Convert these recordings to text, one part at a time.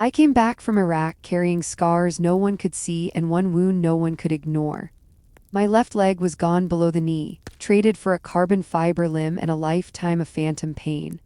I came back from Iraq carrying scars no one could see and one wound no one could ignore. My left leg was gone below the knee, traded for a carbon fiber limb and a lifetime of phantom pain.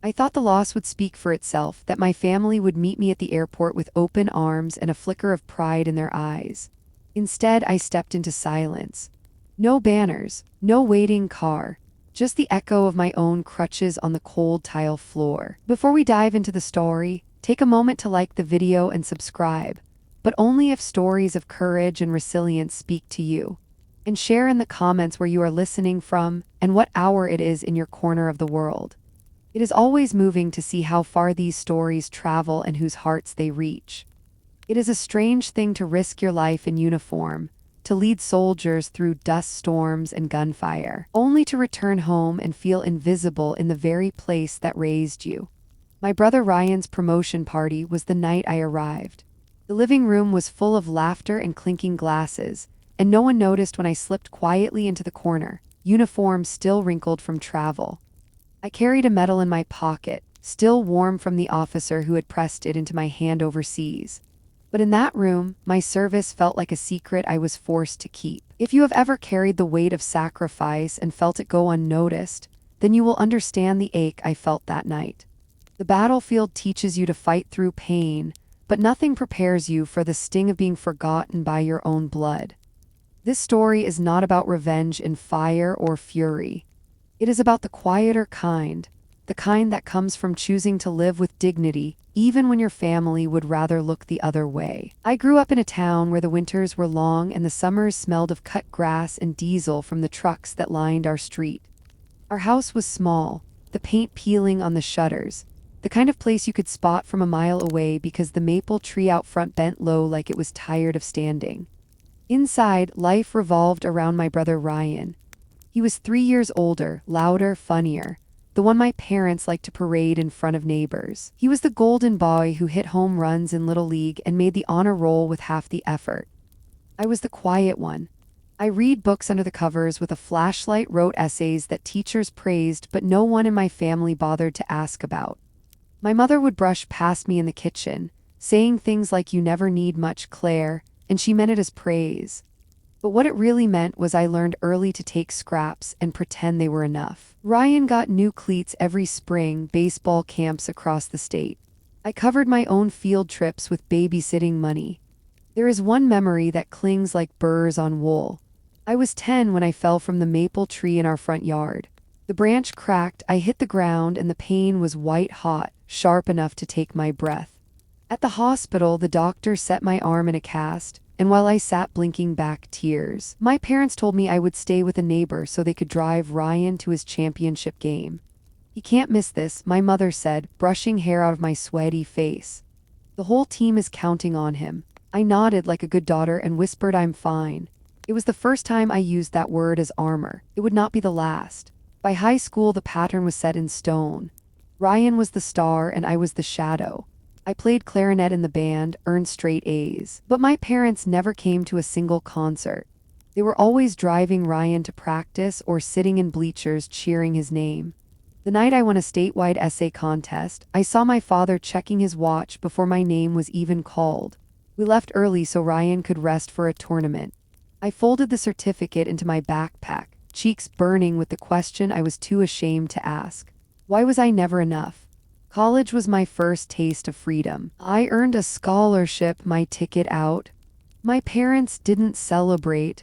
I thought the loss would speak for itself, that my family would meet me at the airport with open arms and a flicker of pride in their eyes. Instead, I stepped into silence. No banners, no waiting car, just the echo of my own crutches on the cold tile floor. Before we dive into the story, take a moment to like the video and subscribe, but only if stories of courage and resilience speak to you. And share in the comments where you are listening from and what hour it is in your corner of the world. It is always moving to see how far these stories travel and whose hearts they reach. It is a strange thing to risk your life in uniform, to lead soldiers through dust storms and gunfire, only to return home and feel invisible in the very place that raised you. My brother Ryan's promotion party was the night I arrived. The living room was full of laughter and clinking glasses, and no one noticed when I slipped quietly into the corner, uniform still wrinkled from travel. I carried a medal in my pocket, still warm from the officer who had pressed it into my hand overseas. But in that room, my service felt like a secret I was forced to keep. If you have ever carried the weight of sacrifice and felt it go unnoticed, then you will understand the ache I felt that night. The battlefield teaches you to fight through pain, but nothing prepares you for the sting of being forgotten by your own blood. This story is not about revenge in fire or fury. It is about the quieter kind, the kind that comes from choosing to live with dignity, even when your family would rather look the other way. I grew up in a town where the winters were long and the summers smelled of cut grass and diesel from the trucks that lined our street. Our house was small, the paint peeling on the shutters, the kind of place you could spot from a mile away because the maple tree out front bent low like it was tired of standing. Inside, life revolved around my brother Ryan. He was 3 years older, louder, funnier, the one my parents liked to parade in front of neighbors. He was the golden boy who hit home runs in Little League and made the honor roll with half the effort. I was the quiet one. I read books under the covers with a flashlight, wrote essays that teachers praised but no one in my family bothered to ask about. My mother would brush past me in the kitchen, saying things like "you never need much, Claire," and she meant it as praise. But what it really meant was I learned early to take scraps and pretend they were enough. Ryan got new cleats every spring, baseball camps across the state. I covered my own field trips with babysitting money. There is one memory that clings like burrs on wool. I was 10 when I fell from the maple tree in our front yard. The branch cracked, I hit the ground, and the pain was white hot, sharp enough to take my breath. At the hospital, the doctor set my arm in a cast, and while I sat blinking back tears, my parents told me I would stay with a neighbor so they could drive Ryan to his championship game. "He can't miss this," my mother said, brushing hair out of my sweaty face. "The whole team is counting on him." I nodded like a good daughter and whispered I'm fine. It was the first time I used that word as armor. It would not be the last. By high school, the pattern was set in stone. Ryan was the star and I was the shadow. I played clarinet in the band, earned straight A's. But my parents never came to a single concert. They were always driving Ryan to practice or sitting in bleachers cheering his name. The night I won a statewide essay contest, I saw my father checking his watch before my name was even called. We left early so Ryan could rest for a tournament. I folded the certificate into my backpack, cheeks burning with the question I was too ashamed to ask. Why was I never enough? College was my first taste of freedom. I earned a scholarship, my ticket out. My parents didn't celebrate.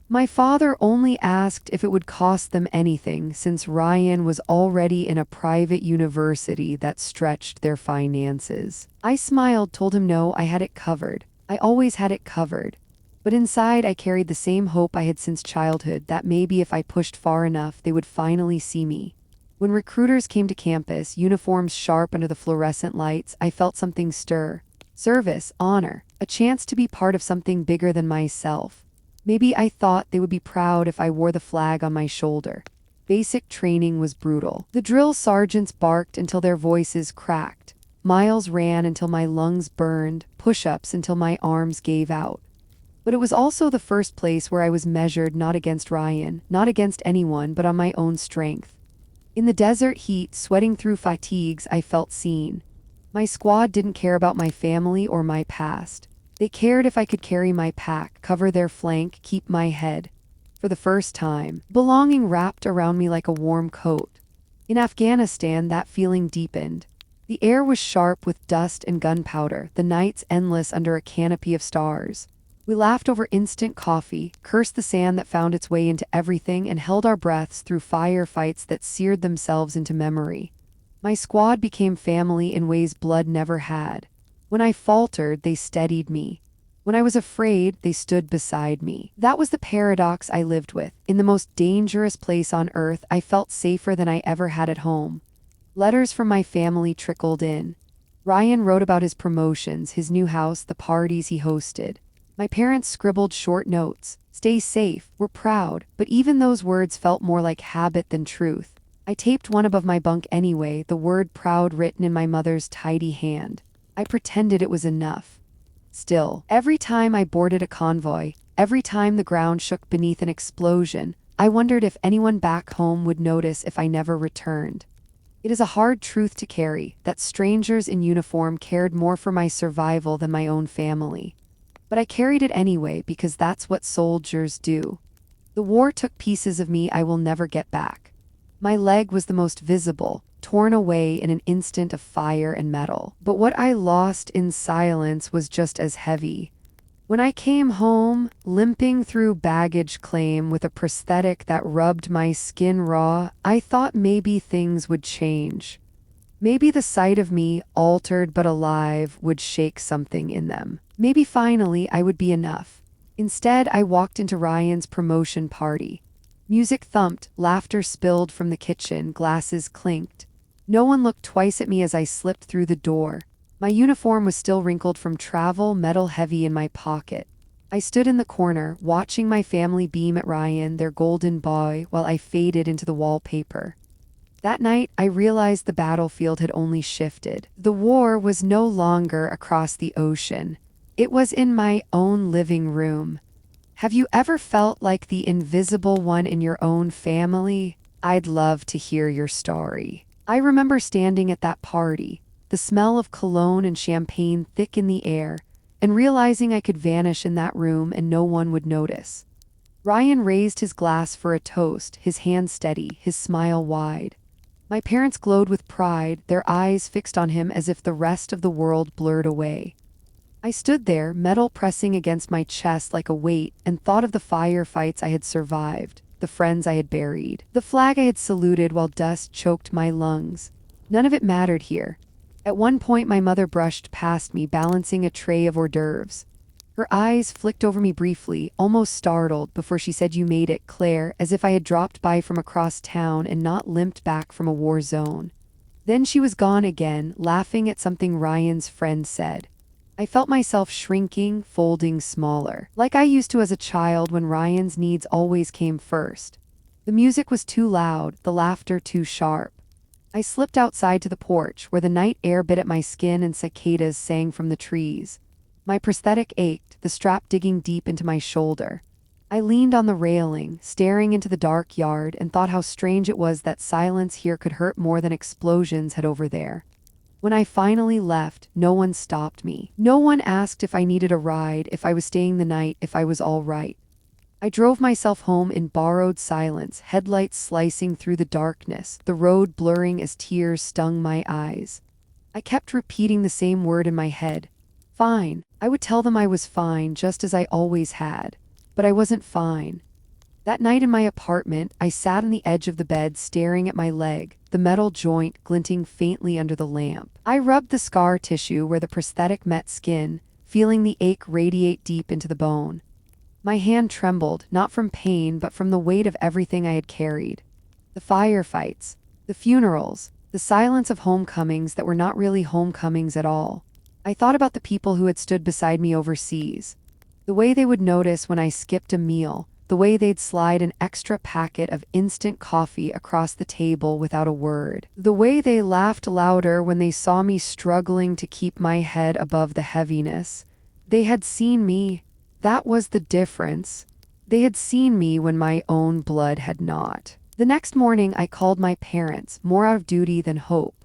My father only asked if it would cost them anything since Ryan was already in a private university that stretched their finances. I smiled, told him no, I had it covered. I always had it covered. But inside I carried the same hope I had since childhood, that maybe if I pushed far enough they would finally see me. When recruiters came to campus, uniforms sharp under the fluorescent lights, I felt something stir. Service, honor, a chance to be part of something bigger than myself. Maybe I thought they would be proud if I wore the flag on my shoulder. Basic training was brutal. The drill sergeants barked until their voices cracked. Miles ran until my lungs burned, push-ups until my arms gave out. But it was also the first place where I was measured not against Ryan, not against anyone, but on my own strength. In the desert heat, sweating through fatigues, I felt seen. My squad didn't care about my family or my past. They cared if I could carry my pack, cover their flank, keep my head. For the first time, belonging wrapped around me like a warm coat. In Afghanistan, that feeling deepened. The air was sharp with dust and gunpowder, the nights endless under a canopy of stars. We laughed over instant coffee, cursed the sand that found its way into everything, and held our breaths through firefights that seared themselves into memory. My squad became family in ways blood never had. When I faltered, they steadied me. When I was afraid, they stood beside me. That was the paradox I lived with. In the most dangerous place on earth, I felt safer than I ever had at home. Letters from my family trickled in. Ryan wrote about his promotions, his new house, the parties he hosted. My parents scribbled short notes. Stay safe, we're proud, but even those words felt more like habit than truth. I taped one above my bunk anyway, the word proud written in my mother's tidy hand. I pretended it was enough. Still, every time I boarded a convoy, every time the ground shook beneath an explosion, I wondered if anyone back home would notice if I never returned. It is a hard truth to carry, that strangers in uniform cared more for my survival than my own family. But I carried it anyway because that's what soldiers do. The war took pieces of me I will never get back. My leg was the most visible, torn away in an instant of fire and metal. But what I lost in silence was just as heavy. When I came home, limping through baggage claim with a prosthetic that rubbed my skin raw, I thought maybe things would change. Maybe the sight of me, altered but alive, would shake something in them. Maybe finally I would be enough. Instead, I walked into Ryan's promotion party. Music thumped, laughter spilled from the kitchen, glasses clinked. No one looked twice at me as I slipped through the door. My uniform was still wrinkled from travel, metal heavy in my pocket. I stood in the corner, watching my family beam at Ryan, their golden boy, while I faded into the wallpaper. That night, I realized the battlefield had only shifted. The war was no longer across the ocean. It was in my own living room. Have you ever felt like the invisible one in your own family? I'd love to hear your story. I remember standing at that party, the smell of cologne and champagne thick in the air, and realizing I could vanish in that room and no one would notice. Ryan raised his glass for a toast, his hand steady, his smile wide. My parents glowed with pride, their eyes fixed on him as if the rest of the world blurred away. I stood there, metal pressing against my chest like a weight, and thought of the firefights I had survived, the friends I had buried, the flag I had saluted while dust choked my lungs. None of it mattered here. At one point, my mother brushed past me, balancing a tray of hors d'oeuvres. Her eyes flicked over me briefly, almost startled, before she said, "You made it, Claire," as if I had dropped by from across town and not limped back from a war zone. Then she was gone again, laughing at something Ryan's friend said. I felt myself shrinking, folding smaller, like I used to as a child when Ryan's needs always came first. The music was too loud, the laughter too sharp. I slipped outside to the porch, where the night air bit at my skin and cicadas sang from the trees. My prosthetic ached, the strap digging deep into my shoulder. I leaned on the railing, staring into the dark yard, and thought how strange it was that silence here could hurt more than explosions had over there. When I finally left, no one stopped me. No one asked if I needed a ride, if I was staying the night, if I was all right. I drove myself home in borrowed silence, headlights slicing through the darkness, the road blurring as tears stung my eyes. I kept repeating the same word in my head. Fine. I would tell them I was fine, just as I always had. But I wasn't fine. That night in my apartment, I sat on the edge of the bed staring at my leg, the metal joint glinting faintly under the lamp. I rubbed the scar tissue where the prosthetic met skin, feeling the ache radiate deep into the bone. My hand trembled, not from pain but from the weight of everything I had carried. The firefights, the funerals, the silence of homecomings that were not really homecomings at all. I thought about the people who had stood beside me overseas. The way they would notice when I skipped a meal, the way they'd slide an extra packet of instant coffee across the table without a word. The way they laughed louder when they saw me struggling to keep my head above the heaviness. They had seen me. That was the difference. They had seen me when my own blood had not. The next morning I called my parents, more out of duty than hope.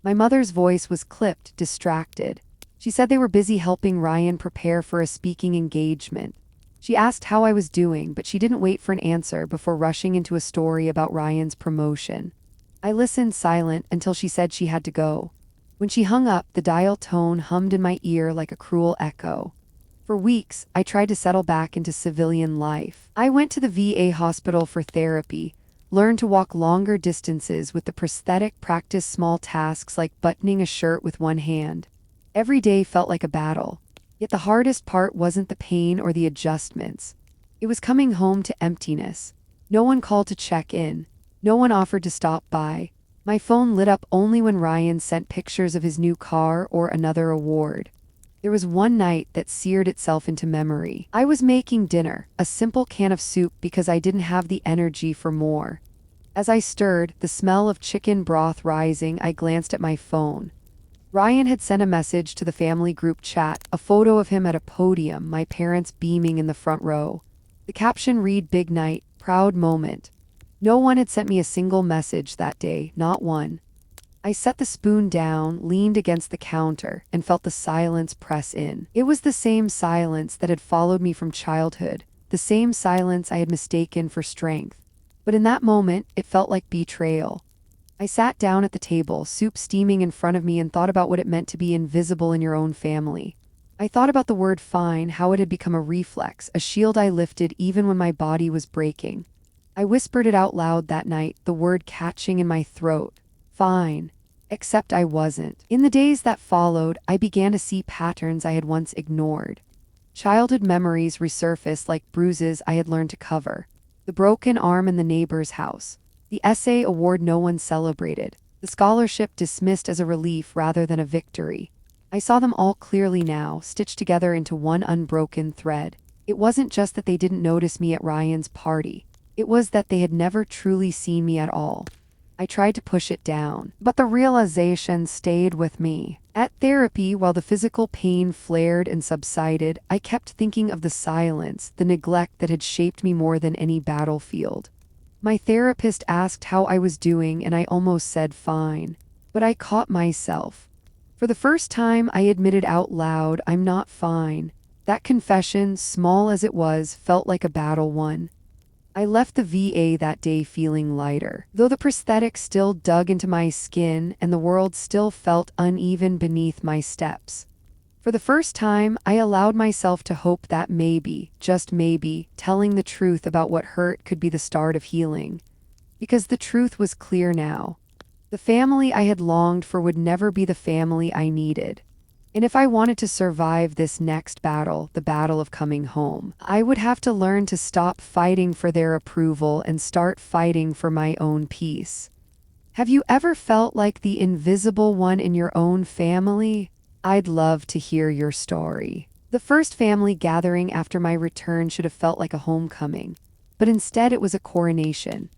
My mother's voice was clipped, distracted. She said they were busy helping Ryan prepare for a speaking engagement. She asked how I was doing, but she didn't wait for an answer before rushing into a story about Ryan's promotion. I listened silent until she said she had to go. When she hung up, the dial tone hummed in my ear like a cruel echo. For weeks, I tried to settle back into civilian life. I went to the VA hospital for therapy, learned to walk longer distances with the prosthetic, practiced small tasks like buttoning a shirt with one hand. Every day felt like a battle. Yet the hardest part wasn't the pain or the adjustments. It was coming home to emptiness. No one called to check in. No one offered to stop by. My phone lit up only when Ryan sent pictures of his new car or another award. There was one night that seared itself into memory. I was making dinner, a simple can of soup because I didn't have the energy for more. As I stirred, the smell of chicken broth rising, I glanced at my phone. Ryan had sent a message to the family group chat, a photo of him at a podium, my parents beaming in the front row. The caption read, "Big night, proud moment." No one had sent me a single message that day, not one. I set the spoon down, leaned against the counter, and felt the silence press in. It was the same silence that had followed me from childhood, the same silence I had mistaken for strength. But in that moment, it felt like betrayal. I sat down at the table, soup steaming in front of me, and thought about what it meant to be invisible in your own family. I thought about the word fine, how it had become a reflex, a shield I lifted even when my body was breaking. I whispered it out loud that night, the word catching in my throat. Fine. Except I wasn't. In the days that followed, I began to see patterns I had once ignored. Childhood memories resurfaced like bruises I had learned to cover. The broken arm in the neighbor's house. The essay award no one celebrated. The scholarship dismissed as a relief rather than a victory. I saw them all clearly now, stitched together into one unbroken thread. It wasn't just that they didn't notice me at Ryan's party. It was that they had never truly seen me at all. I tried to push it down, but the realization stayed with me. At therapy, while the physical pain flared and subsided, I kept thinking of the silence, the neglect that had shaped me more than any battlefield. My therapist asked how I was doing, and I almost said fine. But I caught myself. For the first time, I admitted out loud, I'm not fine. That confession, small as it was, felt like a battle won. I left the VA that day feeling lighter, though the prosthetic still dug into my skin and the world still felt uneven beneath my steps. For the first time, I allowed myself to hope that maybe, just maybe, telling the truth about what hurt could be the start of healing. Because the truth was clear now. The family I had longed for would never be the family I needed. And if I wanted to survive this next battle, the battle of coming home, I would have to learn to stop fighting for their approval and start fighting for my own peace. Have you ever felt like the invisible one in your own family? I'd love to hear your story. The first family gathering after my return should have felt like a homecoming, but instead it was a coronation.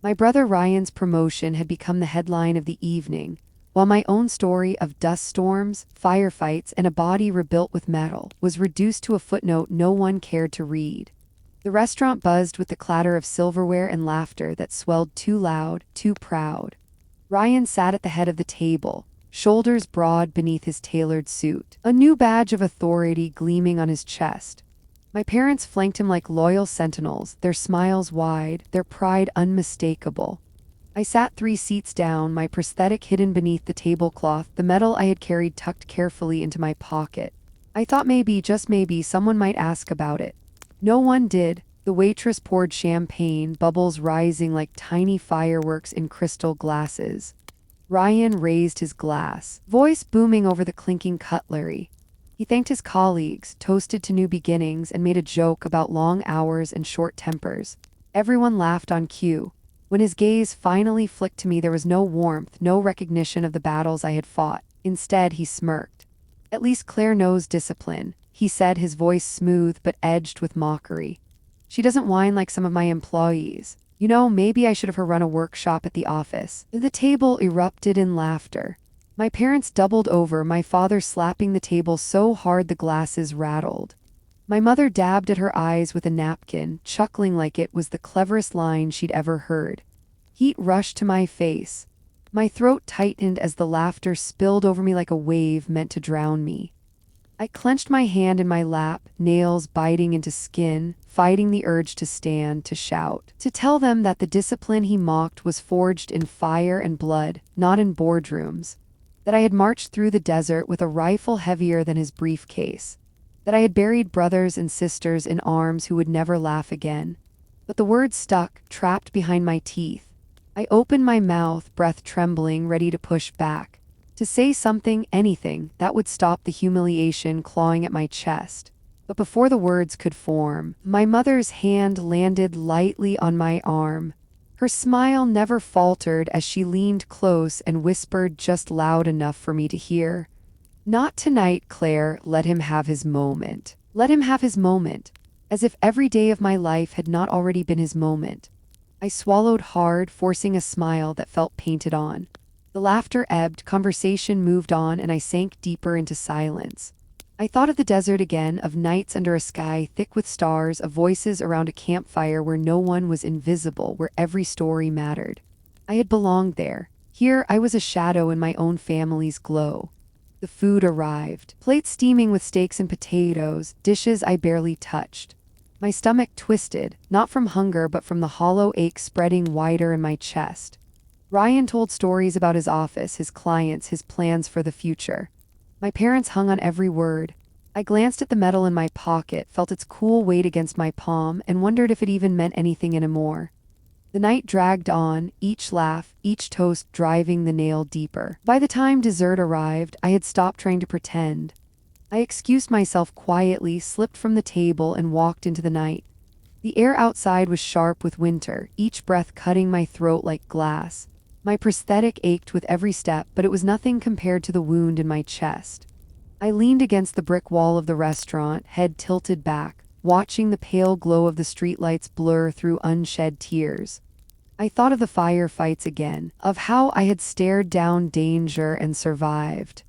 My brother Ryan's promotion had become the headline of the evening, while my own story of dust storms, firefights, and a body rebuilt with metal was reduced to a footnote no one cared to read. The restaurant buzzed with the clatter of silverware and laughter that swelled too loud, too proud. Ryan sat at the head of the table, shoulders broad beneath his tailored suit, a new badge of authority gleaming on his chest. My parents flanked him like loyal sentinels, their smiles wide, their pride unmistakable. I sat 3 seats down, my prosthetic hidden beneath the tablecloth, the medal I had carried tucked carefully into my pocket. I thought maybe, just maybe, someone might ask about it. No one did. The waitress poured champagne, bubbles rising like tiny fireworks in crystal glasses. Ryan raised his glass, voice booming over the clinking cutlery. He thanked his colleagues, toasted to new beginnings, and made a joke about long hours and short tempers. Everyone laughed on cue. When his gaze finally flicked to me, there was no warmth, no recognition of the battles I had fought. Instead, he smirked. "At least Claire knows discipline," he said, his voice smooth but edged with mockery. "She doesn't whine like some of my employees. You know, maybe I should have her run a workshop at the office." The table erupted in laughter. My parents doubled over, my father slapping the table so hard the glasses rattled. My mother dabbed at her eyes with a napkin, chuckling like it was the cleverest line she'd ever heard. Heat rushed to my face. My throat tightened as the laughter spilled over me like a wave meant to drown me. I clenched my hand in my lap, nails biting into skin, fighting the urge to stand, to shout, to tell them that the discipline he mocked was forged in fire and blood, not in boardrooms, that I had marched through the desert with a rifle heavier than his briefcase, that I had buried brothers and sisters in arms who would never laugh again. But the words stuck, trapped behind my teeth. I opened my mouth, breath trembling, ready to push back, to say something, anything, that would stop the humiliation clawing at my chest. But before the words could form, my mother's hand landed lightly on my arm. Her smile never faltered as she leaned close and whispered just loud enough for me to hear. "Not tonight, Claire. Let him have his moment. Let him have his moment." As if every day of my life had not already been his moment. I swallowed hard, forcing a smile that felt painted on. The laughter ebbed, conversation moved on, and I sank deeper into silence. I thought of the desert again, of nights under a sky thick with stars, of voices around a campfire where no one was invisible, where every story mattered. I had belonged there. Here I was a shadow in my own family's glow. The food arrived, plates steaming with steaks and potatoes, dishes I barely touched. My stomach twisted, not from hunger but from the hollow ache spreading wider in my chest. Ryan told stories about his office, his clients, his plans for the future. My parents hung on every word. I glanced at the metal in my pocket, felt its cool weight against my palm, and wondered if it even meant anything anymore. The night dragged on, each laugh, each toast driving the nail deeper. By the time dessert arrived, I had stopped trying to pretend. I excused myself quietly, slipped from the table, and walked into the night. The air outside was sharp with winter, each breath cutting my throat like glass. My prosthetic ached with every step, but it was nothing compared to the wound in my chest. I leaned against the brick wall of the restaurant, head tilted back, watching the pale glow of the streetlights blur through unshed tears. I thought of the firefights again, of how I had stared down danger and survived.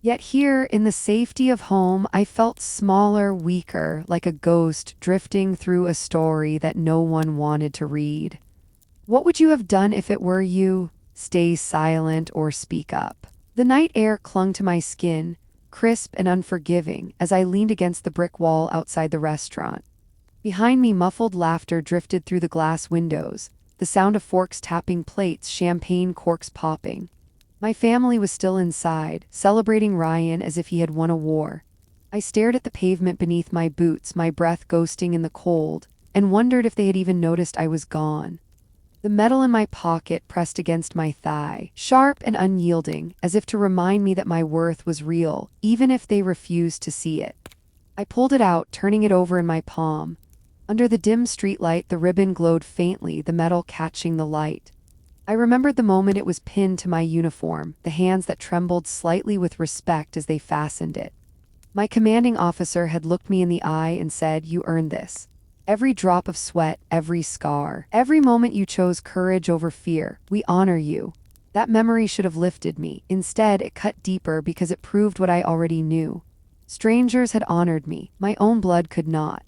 Yet here, in the safety of home, I felt smaller, weaker, like a ghost drifting through a story that no one wanted to read. What would you have done if it were you? Stay silent or speak up. The night air clung to my skin, crisp and unforgiving, as I leaned against the brick wall outside the restaurant. Behind me, muffled laughter drifted through the glass windows, the sound of forks tapping plates, champagne corks popping. My family was still inside, celebrating Ryan as if he had won a war. I stared at the pavement beneath my boots, my breath ghosting in the cold, and wondered if they had even noticed I was gone. The metal in my pocket pressed against my thigh, sharp and unyielding, as if to remind me that my worth was real, even if they refused to see it. I pulled it out, turning it over in my palm. Under the dim streetlight, the ribbon glowed faintly, the metal catching the light. I remembered the moment it was pinned to my uniform, the hands that trembled slightly with respect as they fastened it. My commanding officer had looked me in the eye and said, "You earned this. Every drop of sweat, every scar, every moment you chose courage over fear, we honor you." That memory should have lifted me. Instead, it cut deeper because it proved what I already knew. Strangers had honored me. My own blood could not.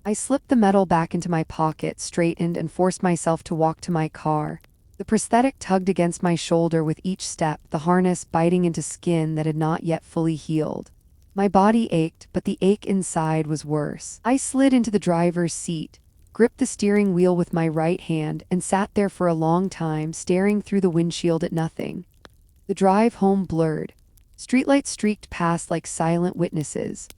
I slipped the metal back into my pocket, straightened, and forced myself to walk to my car. The prosthetic tugged against my shoulder with each step, the harness biting into skin that had not yet fully healed. My body ached, but the ache inside was worse. I slid into the driver's seat, gripped the steering wheel with my right hand, and sat there for a long time, staring through the windshield at nothing. The drive home blurred. Streetlights streaked past like silent witnesses.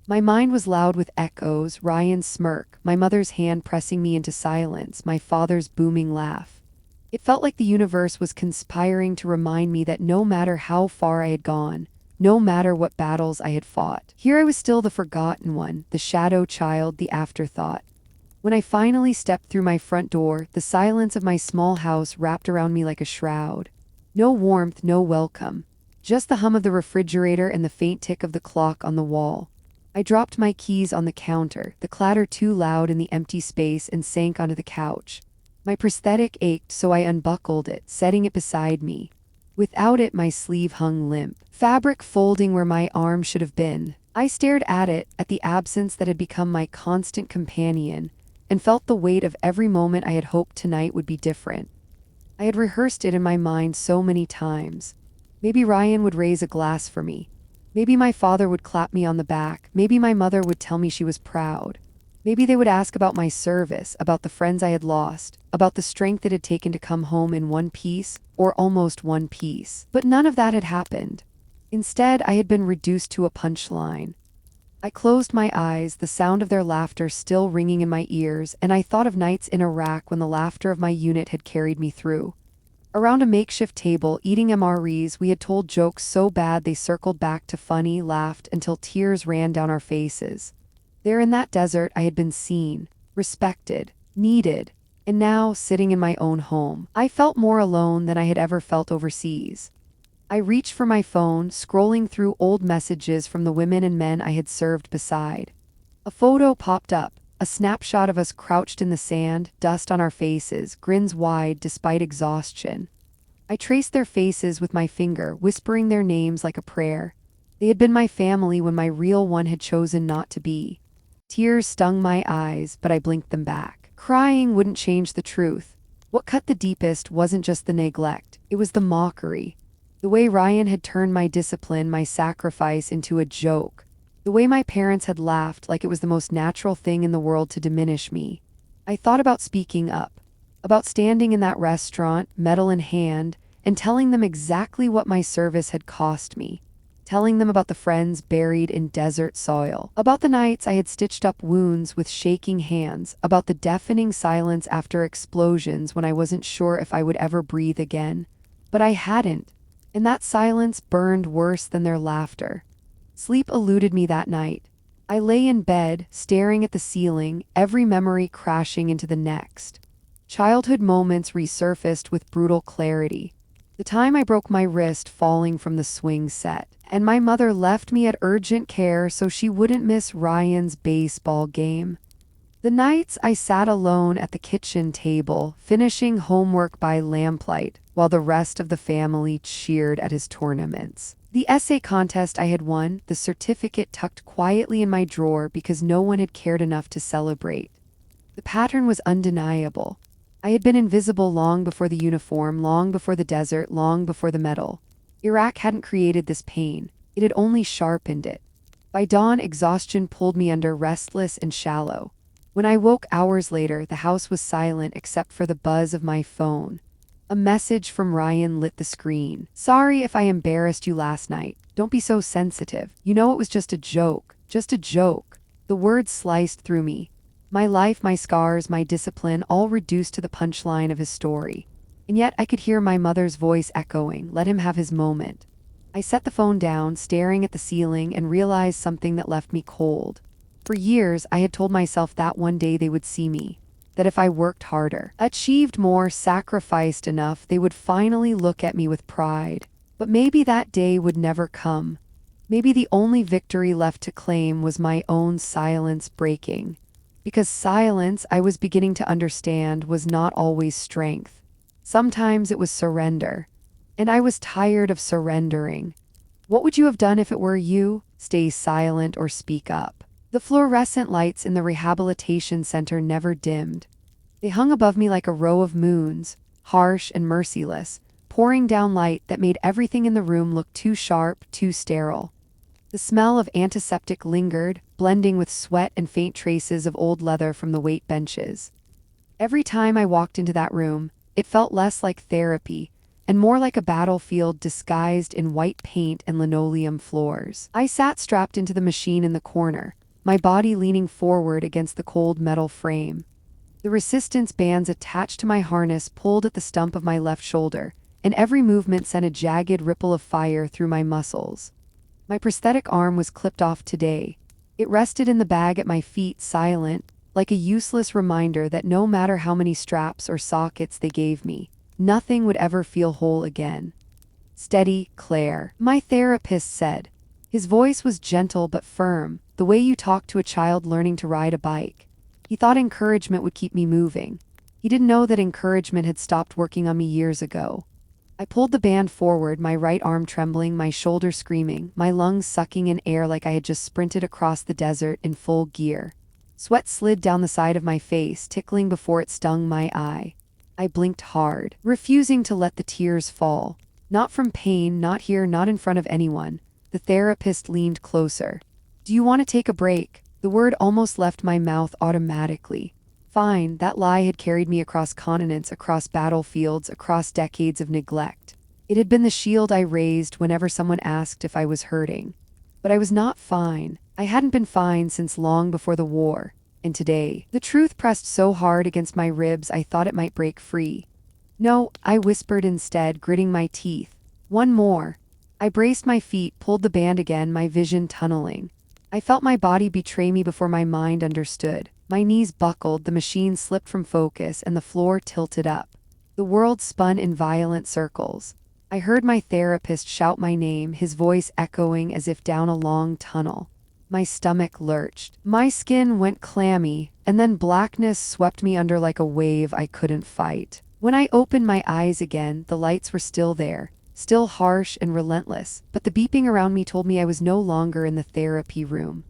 My mind was loud with echoes, Ryan's smirk, my mother's hand pressing me into silence, my father's booming laugh. It felt like the universe was conspiring to remind me that no matter how far I had gone, no matter what battles I had fought, here I was still the forgotten one, the shadow child, the afterthought. When I finally stepped through my front door, the silence of my small house wrapped around me like a shroud. No warmth, no welcome. Just the hum of the refrigerator and the faint tick of the clock on the wall. I dropped my keys on the counter, the clatter too loud in the empty space, and sank onto the couch. My prosthetic ached, so I unbuckled it, setting it beside me. Without it, my sleeve hung limp, fabric folding where my arm should have been. I stared at it, at the absence that had become my constant companion, and felt the weight of every moment I had hoped tonight would be different. I had rehearsed it in my mind so many times. Maybe Ryan would raise a glass for me. Maybe my father would clap me on the back. Maybe my mother would tell me she was proud. Maybe they would ask about my service, about the friends I had lost, about the strength it had taken to come home in one piece, or almost one piece. But none of that had happened. Instead, I had been reduced to a punchline. I closed my eyes, the sound of their laughter still ringing in my ears, and I thought of nights in Iraq when the laughter of my unit had carried me through. Around a makeshift table, eating MREs, we had told jokes so bad they circled back to funny, laughed until tears ran down our faces. There in that desert, I had been seen, respected, needed, and now, sitting in my own home, I felt more alone than I had ever felt overseas. I reached for my phone, scrolling through old messages from the women and men I had served beside. A photo popped up, a snapshot of us crouched in the sand, dust on our faces, grins wide despite exhaustion. I traced their faces with my finger, whispering their names like a prayer. They had been my family when my real one had chosen not to be. Tears stung my eyes, but I blinked them back. Crying wouldn't change the truth. What cut the deepest wasn't just the neglect, it was the mockery. The way Ryan had turned my discipline, my sacrifice, into a joke. The way my parents had laughed like it was the most natural thing in the world to diminish me. I thought about speaking up, about standing in that restaurant, medal in hand, and telling them exactly what my service had cost me. Telling them about the friends buried in desert soil, about the nights I had stitched up wounds with shaking hands, about the deafening silence after explosions when I wasn't sure if I would ever breathe again. But I hadn't, and that silence burned worse than their laughter. Sleep eluded me that night. I lay in bed, staring at the ceiling, every memory crashing into the next. Childhood moments resurfaced with brutal clarity. The time I broke my wrist falling from the swing set, and my mother left me at urgent care so she wouldn't miss Ryan's baseball game. The nights I sat alone at the kitchen table, finishing homework by lamplight, while the rest of the family cheered at his tournaments. The essay contest I had won, the certificate tucked quietly in my drawer because no one had cared enough to celebrate. The pattern was undeniable. I had been invisible long before the uniform, long before the desert, long before the medal. Iraq hadn't created this pain. It had only sharpened it. By dawn, exhaustion pulled me under, restless and shallow. When I woke hours later, the house was silent except for the buzz of my phone. A message from Ryan lit the screen. "Sorry if I embarrassed you last night. Don't be so sensitive. You know it was just a joke. Just a joke." The words sliced through me. My life, my scars, my discipline, all reduced to the punchline of his story. And yet I could hear my mother's voice echoing, "Let him have his moment." I set the phone down, staring at the ceiling, and realized something that left me cold. For years, I had told myself that one day they would see me. That if I worked harder, achieved more, sacrificed enough, they would finally look at me with pride. But maybe that day would never come. Maybe the only victory left to claim was my own silence breaking. Because silence, I was beginning to understand, was not always strength. Sometimes it was surrender. And I was tired of surrendering. What would you have done if it were you? Stay silent or speak up? The fluorescent lights in the rehabilitation center never dimmed. They hung above me like a row of moons, harsh and merciless, pouring down light that made everything in the room look too sharp, too sterile. The smell of antiseptic lingered, blending with sweat and faint traces of old leather from the weight benches. Every time I walked into that room, it felt less like therapy and more like a battlefield disguised in white paint and linoleum floors. I sat strapped into the machine in the corner, my body leaning forward against the cold metal frame. The resistance bands attached to my harness pulled at the stump of my left shoulder, and every movement sent a jagged ripple of fire through my muscles. My prosthetic arm was clipped off today. It rested in the bag at my feet, silent, like a useless reminder that no matter how many straps or sockets they gave me, nothing would ever feel whole again. "Steady, Claire," my therapist said. His voice was gentle but firm, the way you talk to a child learning to ride a bike. He thought encouragement would keep me moving. He didn't know that encouragement had stopped working on me years ago. I pulled the band forward, my right arm trembling, my shoulder screaming, my lungs sucking in air like I had just sprinted across the desert in full gear. Sweat slid down the side of my face, tickling before it stung my eye. I blinked hard, refusing to let the tears fall. Not from pain, not here, not in front of anyone. The therapist leaned closer. Do you want to take a break? The word almost left my mouth automatically. Fine, that lie had carried me across continents, across battlefields, across decades of neglect. It had been the shield I raised whenever someone asked if I was hurting. But I was not fine. I hadn't been fine since long before the war. And today, the truth pressed so hard against my ribs I thought it might break free. No, I whispered instead, gritting my teeth. One more. I braced my feet, pulled the band again, my vision tunneling. I felt my body betray me before my mind understood. My knees buckled, the machine slipped from focus, and the floor tilted up. The world spun in violent circles. I heard my therapist shout my name, his voice echoing as if down a long tunnel. My stomach lurched. My skin went clammy, and then blackness swept me under like a wave I couldn't fight. When I opened my eyes again, the lights were still there, still harsh and relentless, but the beeping around me told me I was no longer in the therapy room.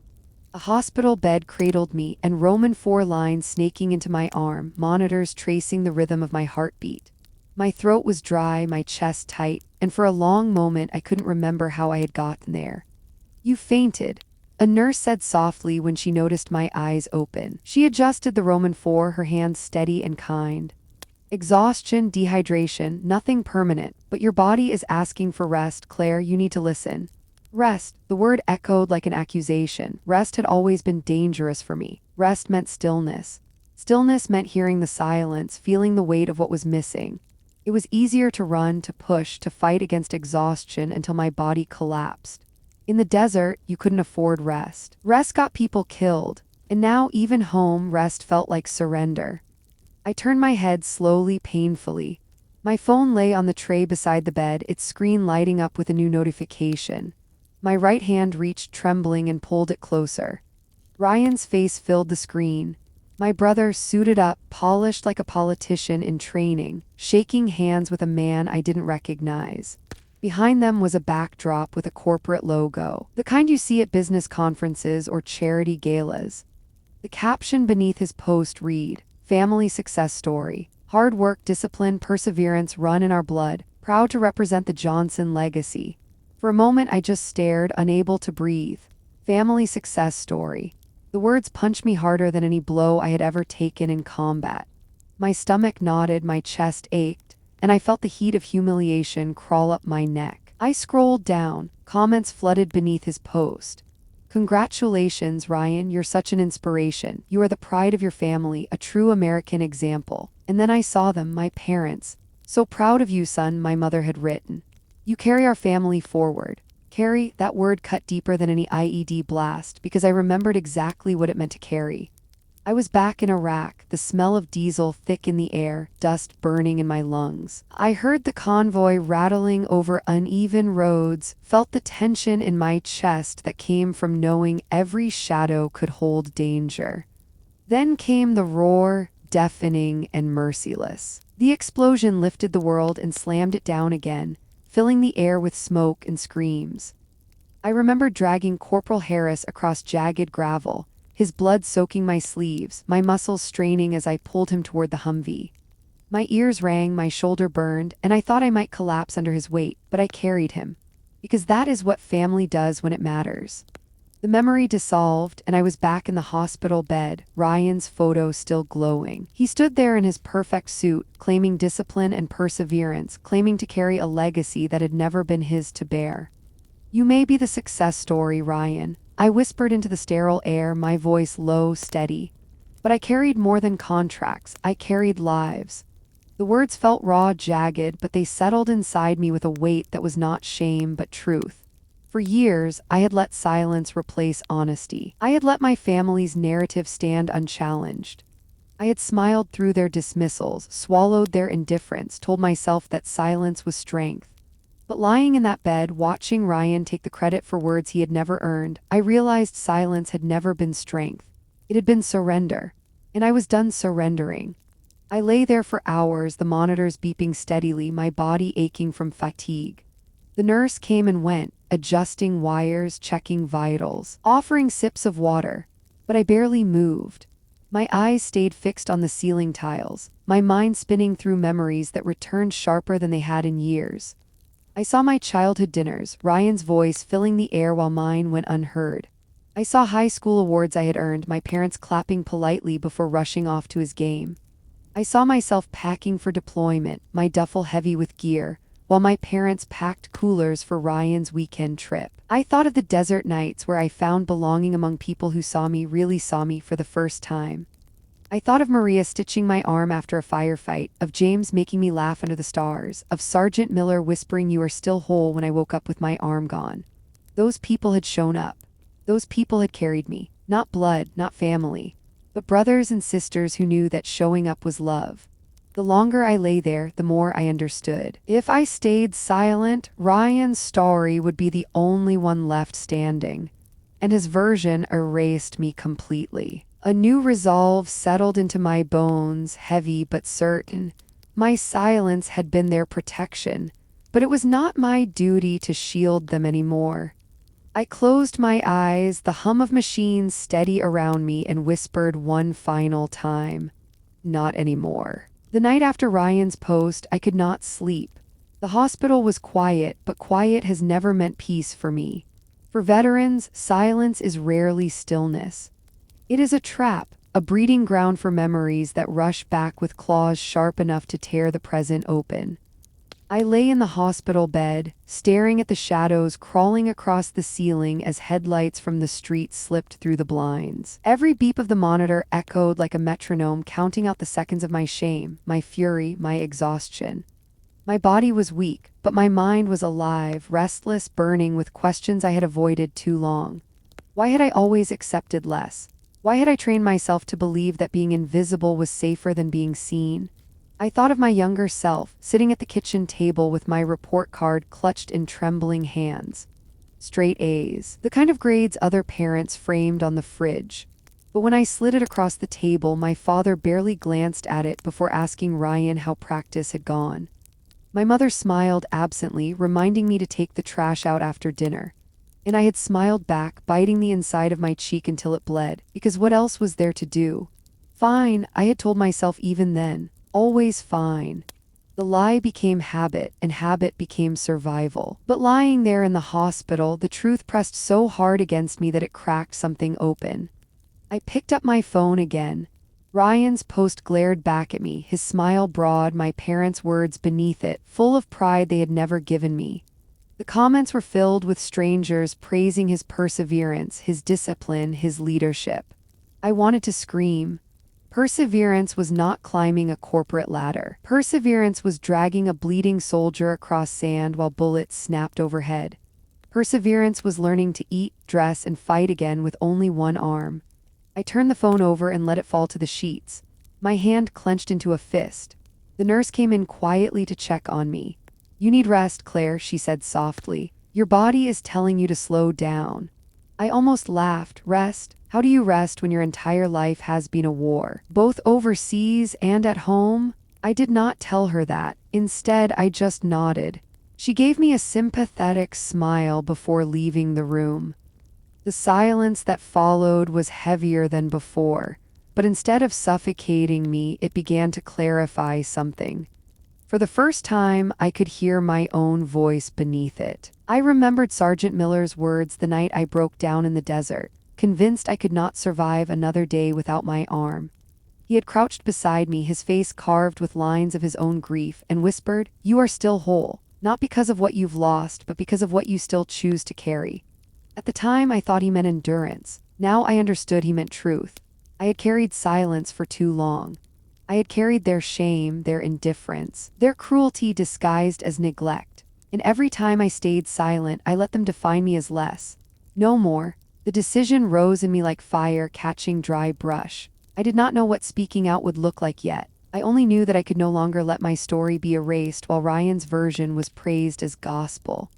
A hospital bed cradled me, and Roman 4 lines snaking into my arm, monitors tracing the rhythm of my heartbeat. My throat was dry, my chest tight, and for a long moment I couldn't remember how I had gotten there. You fainted, a nurse said softly when she noticed my eyes open. She adjusted the Roman 4, her hands steady and kind. Exhaustion, dehydration, nothing permanent, but your body is asking for rest, Claire, you need to listen. Rest, the word echoed like an accusation. Rest had always been dangerous for me. Rest meant stillness. Stillness meant hearing the silence, feeling the weight of what was missing. It was easier to run, to push, to fight against exhaustion until my body collapsed. In the desert, you couldn't afford rest. Rest got people killed, and now even home, rest felt like surrender. I turned my head slowly, painfully. My phone lay on the tray beside the bed, its screen lighting up with a new notification. My right hand reached trembling and pulled it closer. Ryan's face filled the screen. My brother, suited up, polished like a politician in training, shaking hands with a man I didn't recognize. Behind them was a backdrop with a corporate logo, the kind you see at business conferences or charity galas. The caption beneath his post read, "Family success story. Hard work, discipline, perseverance run in our blood. Proud to represent the Johnson legacy." For a moment I just stared, unable to breathe. Family success story. The words punched me harder than any blow I had ever taken in combat. My stomach knotted, my chest ached, and I felt the heat of humiliation crawl up my neck. I scrolled down. Comments flooded beneath his post. "Congratulations, Ryan, you're such an inspiration. You are the pride of your family, a true American example." And then I saw them, my parents. "So proud of you, son," my mother had written. "You carry our family forward." Carry, that word cut deeper than any IED blast, because I remembered exactly what it meant to carry. I was back in Iraq, the smell of diesel thick in the air, dust burning in my lungs. I heard the convoy rattling over uneven roads, felt the tension in my chest that came from knowing every shadow could hold danger. Then came the roar, deafening and merciless. The explosion lifted the world and slammed it down again, filling the air with smoke and screams. I remember dragging Corporal Harris across jagged gravel, his blood soaking my sleeves, my muscles straining as I pulled him toward the Humvee. My ears rang, my shoulder burned, and I thought I might collapse under his weight, but I carried him. Because that is what family does when it matters. The memory dissolved, and I was back in the hospital bed, Ryan's photo still glowing. He stood there in his perfect suit, claiming discipline and perseverance, claiming to carry a legacy that had never been his to bear. "You may be the success story, Ryan," I whispered into the sterile air, my voice low, steady. But I carried more than contracts, I carried lives. The words felt raw, jagged, but they settled inside me with a weight that was not shame but truth. For years, I had let silence replace honesty. I had let my family's narrative stand unchallenged. I had smiled through their dismissals, swallowed their indifference, told myself that silence was strength. But lying in that bed, watching Ryan take the credit for words he had never earned, I realized silence had never been strength. It had been surrender. And I was done surrendering. I lay there for hours, the monitors beeping steadily, my body aching from fatigue. The nurse came and went, adjusting wires, checking vitals, offering sips of water. But I barely moved. My eyes stayed fixed on the ceiling tiles, my mind spinning through memories that returned sharper than they had in years. I saw my childhood dinners, Ryan's voice filling the air while mine went unheard. I saw high school awards I had earned, my parents clapping politely before rushing off to his game. I saw myself packing for deployment, my duffel heavy with gear, while my parents packed coolers for Ryan's weekend trip. I thought of the desert nights where I found belonging among people who really saw me for the first time. I thought of Maria stitching my arm after a firefight, of James making me laugh under the stars, of Sergeant Miller whispering "you are still whole" when I woke up with my arm gone. Those people had shown up. Those people had carried me. Not blood, not family, but brothers and sisters who knew that showing up was love. The longer I lay there, the more I understood. If I stayed silent, Ryan's story would be the only one left standing, and his version erased me completely. A new resolve settled into my bones, heavy but certain. My silence had been their protection, but it was not my duty to shield them anymore. I closed my eyes, the hum of machines steady around me, and whispered one final time, "Not anymore." The night after Ryan's post, I could not sleep. The hospital was quiet, but quiet has never meant peace for me. For veterans, silence is rarely stillness. It is a trap, a breeding ground for memories that rush back with claws sharp enough to tear the present open. I lay in the hospital bed, staring at the shadows crawling across the ceiling as headlights from the street slipped through the blinds. Every beep of the monitor echoed like a metronome, counting out the seconds of my shame, my fury, my exhaustion. My body was weak, but my mind was alive, restless, burning with questions I had avoided too long. Why had I always accepted less? Why had I trained myself to believe that being invisible was safer than being seen? I thought of my younger self, sitting at the kitchen table with my report card clutched in trembling hands. Straight A's, the kind of grades other parents framed on the fridge. But when I slid it across the table, my father barely glanced at it before asking Ryan how practice had gone. My mother smiled absently, reminding me to take the trash out after dinner. And I had smiled back, biting the inside of my cheek until it bled, because what else was there to do? Fine, I had told myself even then. Always fine. The lie became habit, and habit became survival. But lying there in the hospital, the truth pressed so hard against me that it cracked something open. I picked up my phone again. Ryan's post glared back at me, his smile broad, my parents' words beneath it, full of pride they had never given me. The comments were filled with strangers praising his perseverance, his discipline, his leadership. I wanted to scream. Perseverance was not climbing a corporate ladder. Perseverance was dragging a bleeding soldier across sand while bullets snapped overhead. Perseverance was learning to eat, dress, and fight again with only one arm. I turned the phone over and let it fall to the sheets. My hand clenched into a fist. The nurse came in quietly to check on me. "You need rest, Claire," she said softly. "Your body is telling you to slow down." I almost laughed. Rest? How do you rest when your entire life has been a war, both overseas and at home? I did not tell her that. Instead, I just nodded. She gave me a sympathetic smile before leaving the room. The silence that followed was heavier than before, but instead of suffocating me, it began to clarify something. For the first time, I could hear my own voice beneath it. I remembered Sergeant Miller's words the night I broke down in the desert, convinced I could not survive another day without my arm. He had crouched beside me, his face carved with lines of his own grief, and whispered, "You are still whole, not because of what you've lost, but because of what you still choose to carry." At the time, I thought he meant endurance. Now I understood he meant truth. I had carried silence for too long. I had carried their shame, their indifference, their cruelty disguised as neglect. And every time I stayed silent, I let them define me as less. No more. The decision rose in me like fire catching dry brush. I did not know what speaking out would look like yet. I only knew that I could no longer let my story be erased while Ryan's version was praised as gospel.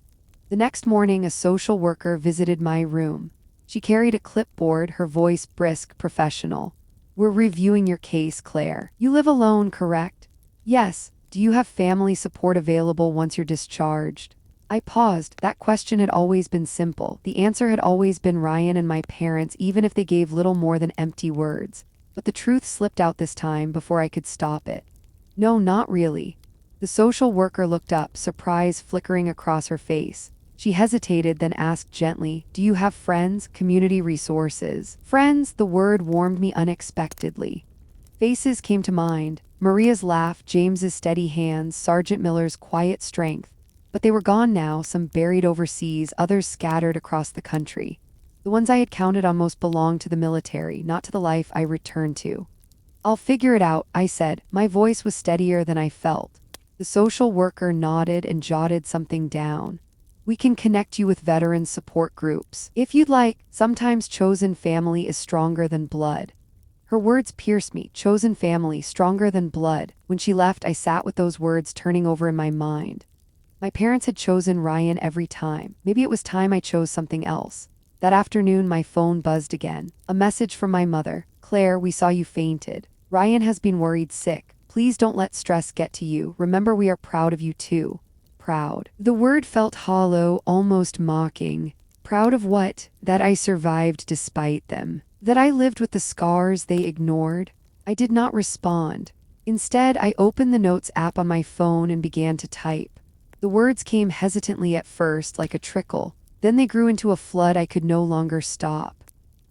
The next morning, a social worker visited my room. She carried a clipboard, her voice brisk, professional. "We're reviewing your case, Claire. You live alone, correct?" "Yes. Do you have family support available once you're discharged?" I paused. That question had always been simple. The answer had always been Ryan and my parents, even if they gave little more than empty words. But the truth slipped out this time before I could stop it. No, not really. The social worker looked up, surprise flickering across her face. She hesitated, then asked gently, "Do you have friends, community resources?" Friends, the word warmed me unexpectedly. Faces came to mind: Maria's laugh, James's steady hands, Sergeant Miller's quiet strength. But they were gone now, some buried overseas, others scattered across the country. The ones I had counted on most belonged to the military, not to the life I returned to. "I'll figure it out," I said. My voice was steadier than I felt. The social worker nodded and jotted something down. "We can connect you with veteran support groups, if you'd like. Sometimes chosen family is stronger than blood." Her words pierced me. Chosen family, stronger than blood. When she left, I sat with those words turning over in my mind. My parents had chosen Ryan every time. Maybe it was time I chose something else. That afternoon, my phone buzzed again. A message from my mother. "Claire, we saw you fainted. Ryan has been worried sick. Please don't let stress get to you. Remember, we are proud of you too." Proud. The word felt hollow, almost mocking. Proud of what? That I survived despite them. That I lived with the scars they ignored. I did not respond. Instead, I opened the Notes app on my phone and began to type. The words came hesitantly at first, like a trickle. Then they grew into a flood I could no longer stop.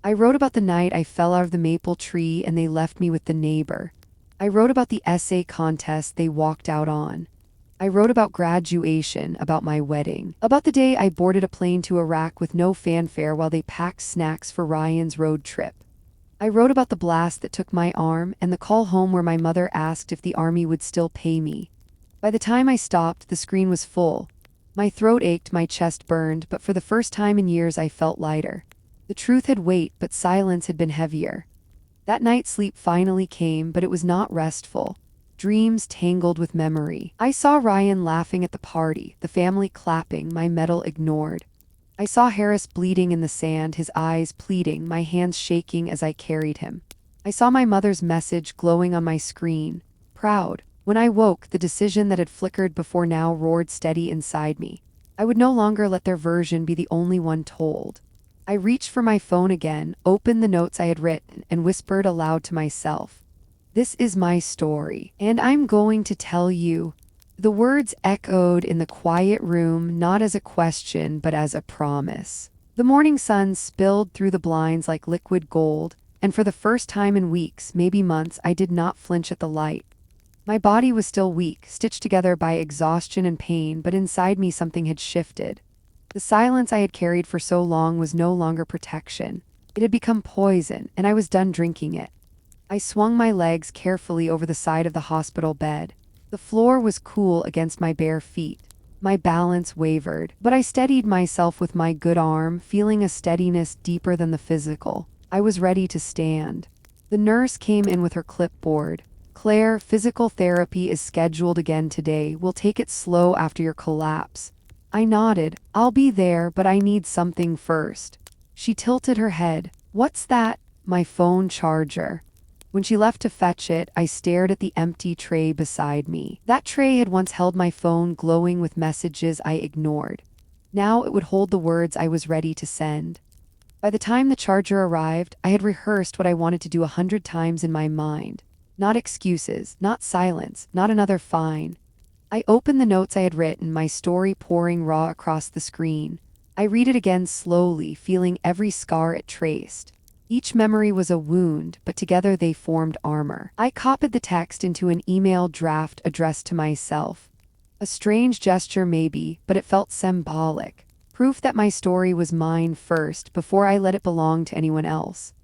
I wrote about the night I fell out of the maple tree and they left me with the neighbor. I wrote about the essay contest they walked out on. I wrote about graduation, about my wedding, about the day I boarded a plane to Iraq with no fanfare while they packed snacks for Ryan's road trip. I wrote about the blast that took my arm and the call home where my mother asked if the army would still pay me. By the time I stopped, the screen was full. My throat ached, my chest burned, but for the first time in years I felt lighter. The truth had weight, but silence had been heavier. That night sleep finally came, but it was not restful. Dreams tangled with memory. I saw Ryan laughing at the party, the family clapping, my medal ignored. I saw Harris bleeding in the sand, his eyes pleading, my hands shaking as I carried him. I saw my mother's message glowing on my screen. Proud. When I woke, the decision that had flickered before now roared steady inside me. I would no longer let their version be the only one told. I reached for my phone again, opened the notes I had written, and whispered aloud to myself, "This is my story, and I'm going to tell you." The words echoed in the quiet room, not as a question, but as a promise. The morning sun spilled through the blinds like liquid gold, and for the first time in weeks, maybe months, I did not flinch at the light. My body was still weak, stitched together by exhaustion and pain, but inside me something had shifted. The silence I had carried for so long was no longer protection. It had become poison, and I was done drinking it. I swung my legs carefully over the side of the hospital bed. The floor was cool against my bare feet. My balance wavered, but I steadied myself with my good arm, feeling a steadiness deeper than the physical. I was ready to stand. The nurse came in with her clipboard. "Claire, physical therapy is scheduled again today. We'll take it slow after your collapse." I nodded. "I'll be there, but I need something first." She tilted her head. "What's that?" "My phone charger." When she left to fetch it, I stared at the empty tray beside me. That tray had once held my phone, glowing with messages I ignored. Now it would hold the words I was ready to send. By the time the charger arrived, I had rehearsed what I wanted to do 100 times in my mind. Not excuses, not silence, not another fine. I opened the notes I had written, my story pouring raw across the screen. I read it again slowly, feeling every scar it traced. Each memory was a wound, but together they formed armor. I copied the text into an email draft addressed to myself. A strange gesture maybe, but it felt symbolic. Proof that my story was mine first, before I let it belong to anyone else.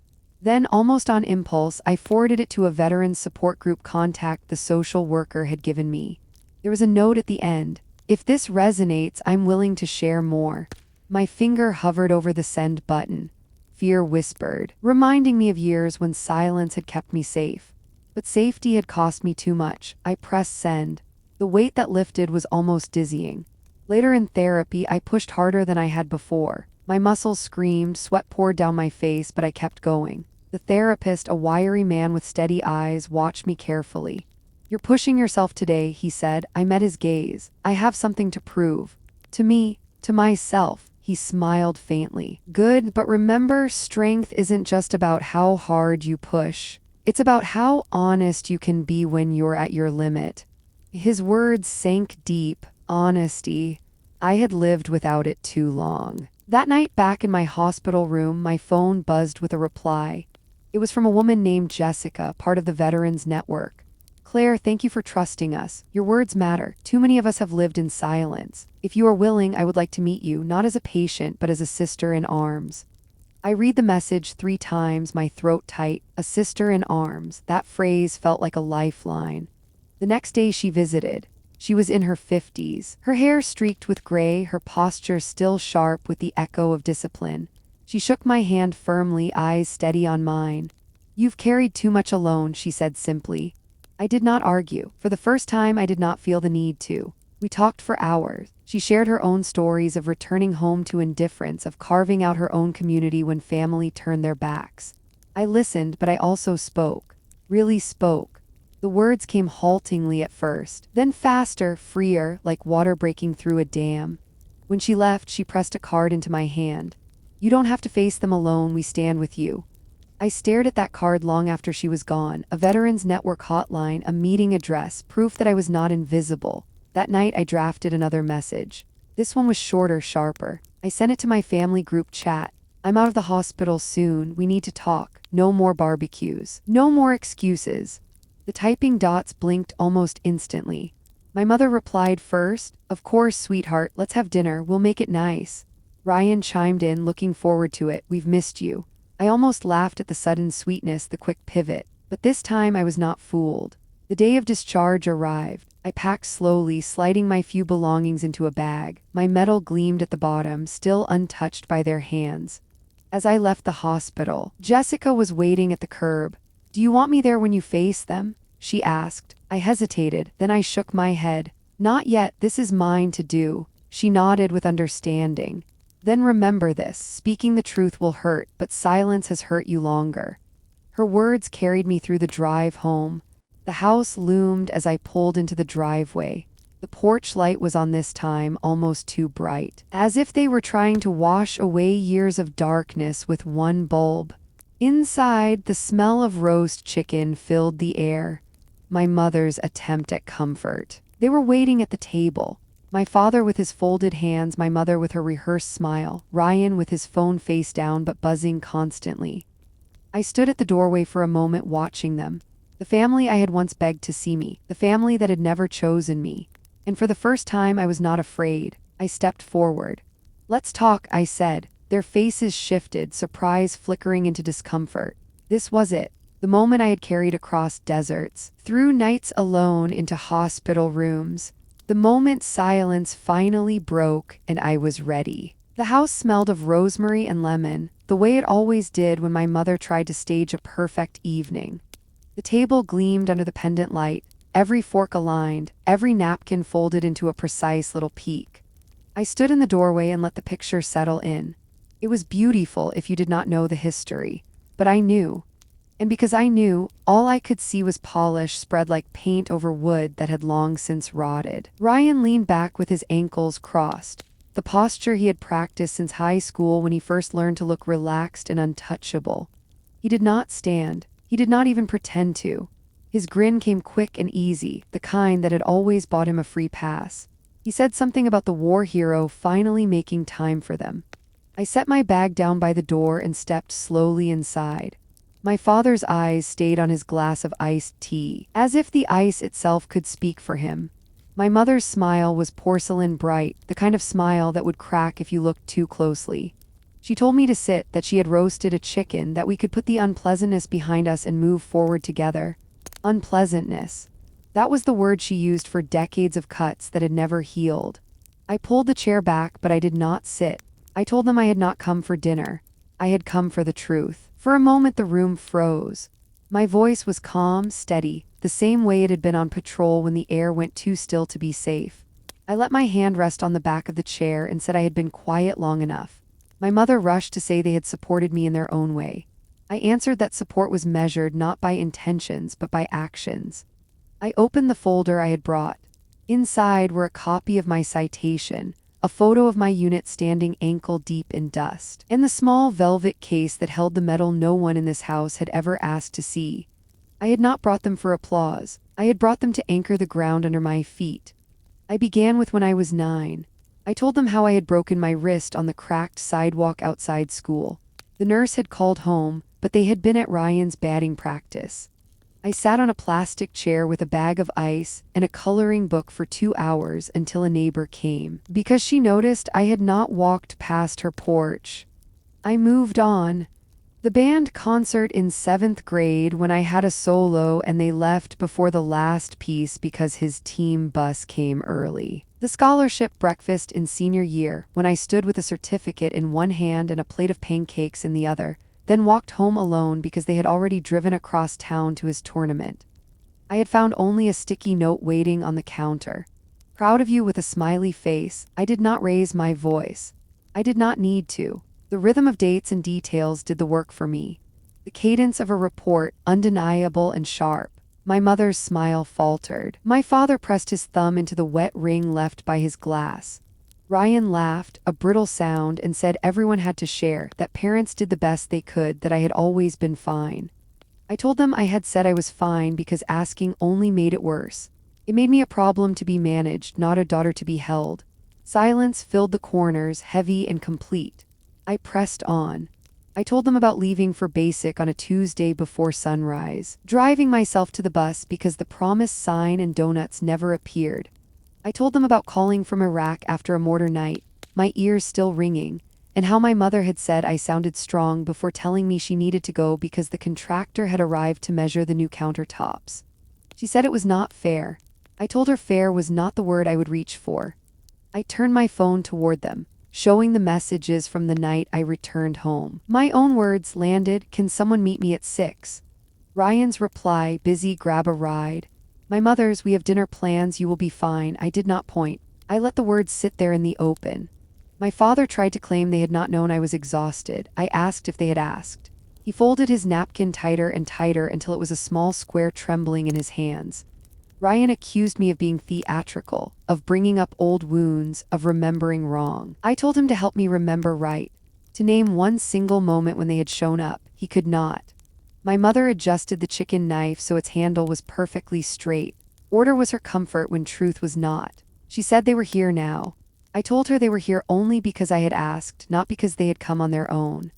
Then, almost on impulse, I forwarded it to a veteran support group contact the social worker had given me. There was a note at the end. "If this resonates, I'm willing to share more." My finger hovered over the send button. Fear whispered, reminding me of years when silence had kept me safe. But safety had cost me too much. I pressed send. The weight that lifted was almost dizzying. Later in therapy, I pushed harder than I had before. My muscles screamed, sweat poured down my face, but I kept going. The therapist, a wiry man with steady eyes, watched me carefully. "You're pushing yourself today," he said. I met his gaze. "I have something to prove. To me, to myself." He smiled faintly. "Good, but remember, strength isn't just about how hard you push. It's about how honest you can be when you're at your limit. His words sank deep. Honesty. I had lived without it too long. That night, back in my hospital room, my phone buzzed with a reply. It was from a woman named Jessica, part of the Veterans Network. Claire, thank you for trusting us. Your words matter. Too many of us have lived in silence. If you are willing, I would like to meet you, not as a patient, but as a sister in arms. I read the message 3 times, my throat tight. A sister in arms. That phrase felt like a lifeline. The next day she visited. She was in her 50s. Her hair streaked with gray, her posture still sharp with the echo of discipline. She shook my hand firmly, eyes steady on mine. You've carried too much alone, she said simply. I did not argue. For the first time, I did not feel the need to. We talked for hours. She shared her own stories of returning home to indifference, of carving out her own community when family turned their backs. I listened, but I also spoke. Really spoke. The words came haltingly at first, then faster, freer, like water breaking through a dam. When she left, she pressed a card into my hand. You don't have to face them alone, we stand with you. I stared at that card long after she was gone. A Veterans Network hotline, a meeting address, proof that I was not invisible. That night I drafted another message. This one was shorter, sharper. I sent it to my family group chat. I'm out of the hospital soon. We need to talk. No more barbecues. No more excuses. The typing dots blinked almost instantly. My mother replied first. Of course, sweetheart. Let's have dinner. We'll make it nice. Ryan chimed in, looking forward to it. We've missed you. I almost laughed at the sudden sweetness, the quick pivot. But this time I was not fooled. The day of discharge arrived. I packed slowly, sliding my few belongings into a bag. My medal gleamed at the bottom, still untouched by their hands. As I left the hospital, Jessica was waiting at the curb. Do you want me there when you face them? She asked. I hesitated, then I shook my head. Not yet, this is mine to do. She nodded with understanding. Then remember this, speaking the truth will hurt, but silence has hurt you longer. Her words carried me through the drive home. The house loomed as I pulled into the driveway. The porch light was on this time almost too bright, as if they were trying to wash away years of darkness with one bulb. Inside, the smell of roast chicken filled the air. My mother's attempt at comfort. They were waiting at the table. My father with his folded hands, my mother with her rehearsed smile, Ryan with his phone face down but buzzing constantly. I stood at the doorway for a moment watching them. The family I had once begged to see me, the family that had never chosen me. And for the first time I was not afraid. I stepped forward. Let's talk, I said. Their faces shifted, surprise flickering into discomfort. This was it. The moment I had carried across deserts, through nights alone into hospital rooms. The moment silence finally broke and I was ready. The house smelled of rosemary and lemon, the way it always did when my mother tried to stage a perfect evening. The table gleamed under the pendant light, every fork aligned, every napkin folded into a precise little peak. I stood in the doorway and let the picture settle in. It was beautiful if you did not know the history, but I knew. And because I knew, all I could see was polish spread like paint over wood that had long since rotted. Ryan leaned back with his ankles crossed, the posture he had practiced since high school when he first learned to look relaxed and untouchable. He did not stand. He did not even pretend to. His grin came quick and easy, the kind that had always bought him a free pass. He said something about the war hero finally making time for them. I set my bag down by the door and stepped slowly inside. My father's eyes stayed on his glass of iced tea, as if the ice itself could speak for him. My mother's smile was porcelain bright, the kind of smile that would crack if you looked too closely. She told me to sit, that she had roasted a chicken, that we could put the unpleasantness behind us and move forward together. Unpleasantness. That was the word she used for decades of cuts that had never healed. I pulled the chair back, but I did not sit. I told them I had not come for dinner. I had come for the truth. For a moment the room froze. My voice was calm, steady, the same way it had been on patrol when the air went too still to be safe. I let my hand rest on the back of the chair and said I had been quiet long enough. My mother rushed to say they had supported me in their own way. I answered that support was measured not by intentions but by actions. I opened the folder I had brought. Inside were a copy of my citation, a photo of my unit standing ankle-deep in dust, and the small velvet case that held the medal no one in this house had ever asked to see. I had not brought them for applause. I had brought them to anchor the ground under my feet. I began with when I was 9. I told them how I had broken my wrist on the cracked sidewalk outside school. The nurse had called home, but they had been at Ryan's batting practice. I sat on a plastic chair with a bag of ice and a coloring book for 2 hours until a neighbor came. Because she noticed I had not walked past her porch, I moved on. The band concert in 7th grade when I had a solo and they left before the last piece because his team bus came early. The scholarship breakfast in senior year when I stood with a certificate in one hand and a plate of pancakes in the other, then walked home alone because they had already driven across town to his tournament. I had found only a sticky note waiting on the counter. Proud of you with a smiley face, I did not raise my voice. I did not need to. The rhythm of dates and details did the work for me. The cadence of a report, undeniable and sharp. My mother's smile faltered. My father pressed his thumb into the wet ring left by his glass. Ryan laughed, a brittle sound, and said everyone had to share, that parents did the best they could, that I had always been fine. I told them I had said I was fine because asking only made it worse. It made me a problem to be managed, not a daughter to be held. Silence filled the corners, heavy and complete. I pressed on. I told them about leaving for basic on a Tuesday before sunrise, driving myself to the bus because the promised sign and donuts never appeared. I told them about calling from Iraq after a mortar night, my ears still ringing, and how my mother had said I sounded strong before telling me she needed to go because the contractor had arrived to measure the new countertops. She said it was not fair. I told her fair was not the word I would reach for. I turned my phone toward them, showing the messages from the night I returned home. My own words landed, "Can someone meet me at 6?" Ryan's reply, "Busy, grab a ride." My mother's, "We have dinner plans, you will be fine." I did not point. I let the words sit there in the open. My father tried to claim they had not known I was exhausted. I asked if they had asked. He folded his napkin tighter and tighter until it was a small square trembling in his hands. Ryan accused me of being theatrical, of bringing up old wounds, of remembering wrong. I told him to help me remember right. To name one single moment when they had shown up, he could not. My mother adjusted the chicken knife so its handle was perfectly straight. Order was her comfort when truth was not. She said they were here now. I told her they were here only because I had asked, not because they had come on their own.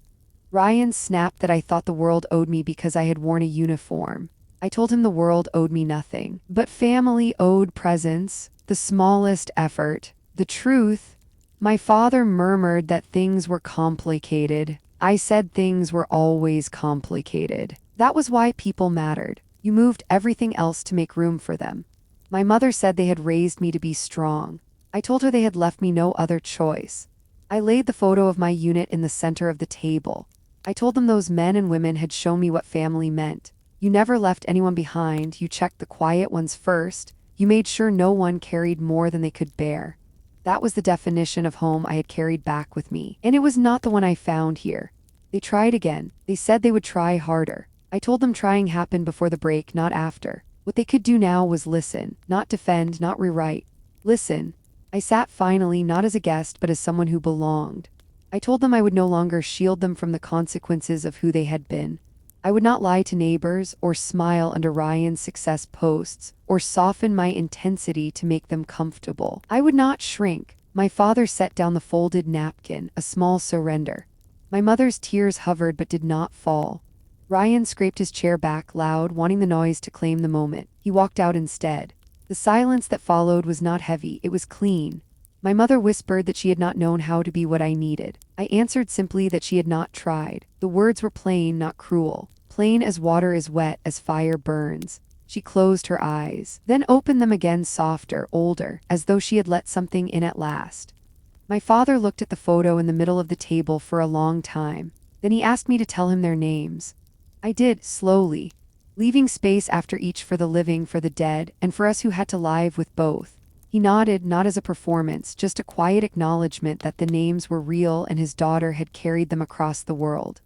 Ryan snapped that I thought the world owed me because I had worn a uniform. I told him the world owed me nothing, but family owed presence, the smallest effort. The truth. My father murmured that things were complicated. I said things were always complicated. That was why people mattered. You moved everything else to make room for them. My mother said they had raised me to be strong. I told her they had left me no other choice. I laid the photo of my unit in the center of the table. I told them those men and women had shown me what family meant. You never left anyone behind. You checked the quiet ones first. You made sure no one carried more than they could bear. That was the definition of home I had carried back with me. And it was not the one I found here. They tried again. They said they would try harder. I told them trying happened before the break, not after. What they could do now was listen, not defend, not rewrite. Listen. I sat finally, not as a guest, but as someone who belonged. I told them I would no longer shield them from the consequences of who they had been. I would not lie to neighbors, or smile under Ryan's success posts, or soften my intensity to make them comfortable. I would not shrink. My father set down the folded napkin, a small surrender. My mother's tears hovered but did not fall. Ryan scraped his chair back loud, wanting the noise to claim the moment. He walked out instead. The silence that followed was not heavy, it was clean. My mother whispered that she had not known how to be what I needed. I answered simply that she had not tried. The words were plain, not cruel. Plain as water is wet, as fire burns. She closed her eyes, then opened them again softer, older, as though she had let something in at last. My father looked at the photo in the middle of the table for a long time. Then he asked me to tell him their names. I did, slowly, leaving space after each for the living, for the dead, and for us who had to live with both. He nodded, not as a performance, just a quiet acknowledgement that the names were real and his daughter had carried them across the world.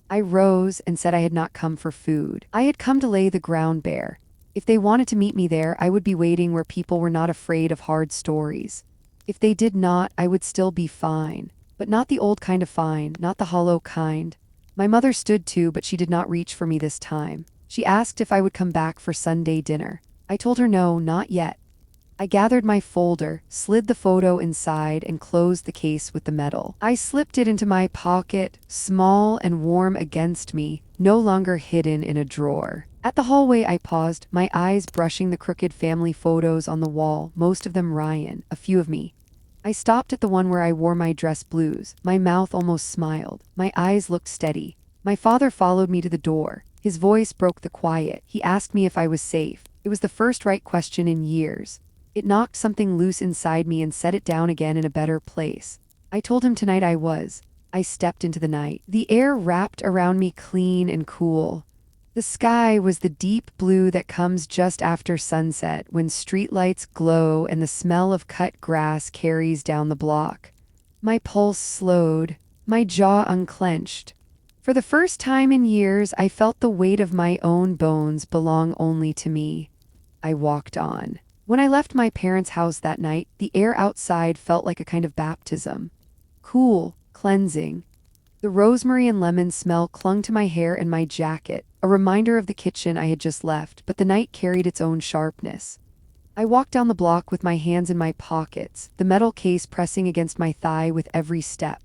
I rose and said I had not come for food. I had come to lay the ground bare. If they wanted to meet me there, I would be waiting where people were not afraid of hard stories. If they did not, I would still be fine. But not the old kind of fine, not the hollow kind. My mother stood too, but she did not reach for me this time. She asked if I would come back for Sunday dinner. I told her no, not yet. I gathered my folder, slid the photo inside, and closed the case with the metal. I slipped it into my pocket, small and warm against me, no longer hidden in a drawer. At the hallway I paused, my eyes brushing the crooked family photos on the wall, most of them Ryan, a few of me. I stopped at the one where I wore my dress blues. My mouth almost smiled. My eyes looked steady. My father followed me to the door. His voice broke the quiet. He asked me if I was safe. It was the first right question in years. It knocked something loose inside me and set it down again in a better place. I told him tonight I was. I stepped into the night. The air wrapped around me clean and cool. The sky was the deep blue that comes just after sunset when streetlights glow and the smell of cut grass carries down the block. My pulse slowed, my jaw unclenched. For the first time in years, I felt the weight of my own bones belong only to me. I walked on. When I left my parents' house that night, the air outside felt like a kind of baptism. Cool, cleansing. The rosemary and lemon smell clung to my hair and my jacket, a reminder of the kitchen I had just left, but the night carried its own sharpness. I walked down the block with my hands in my pockets, the metal case pressing against my thigh with every step.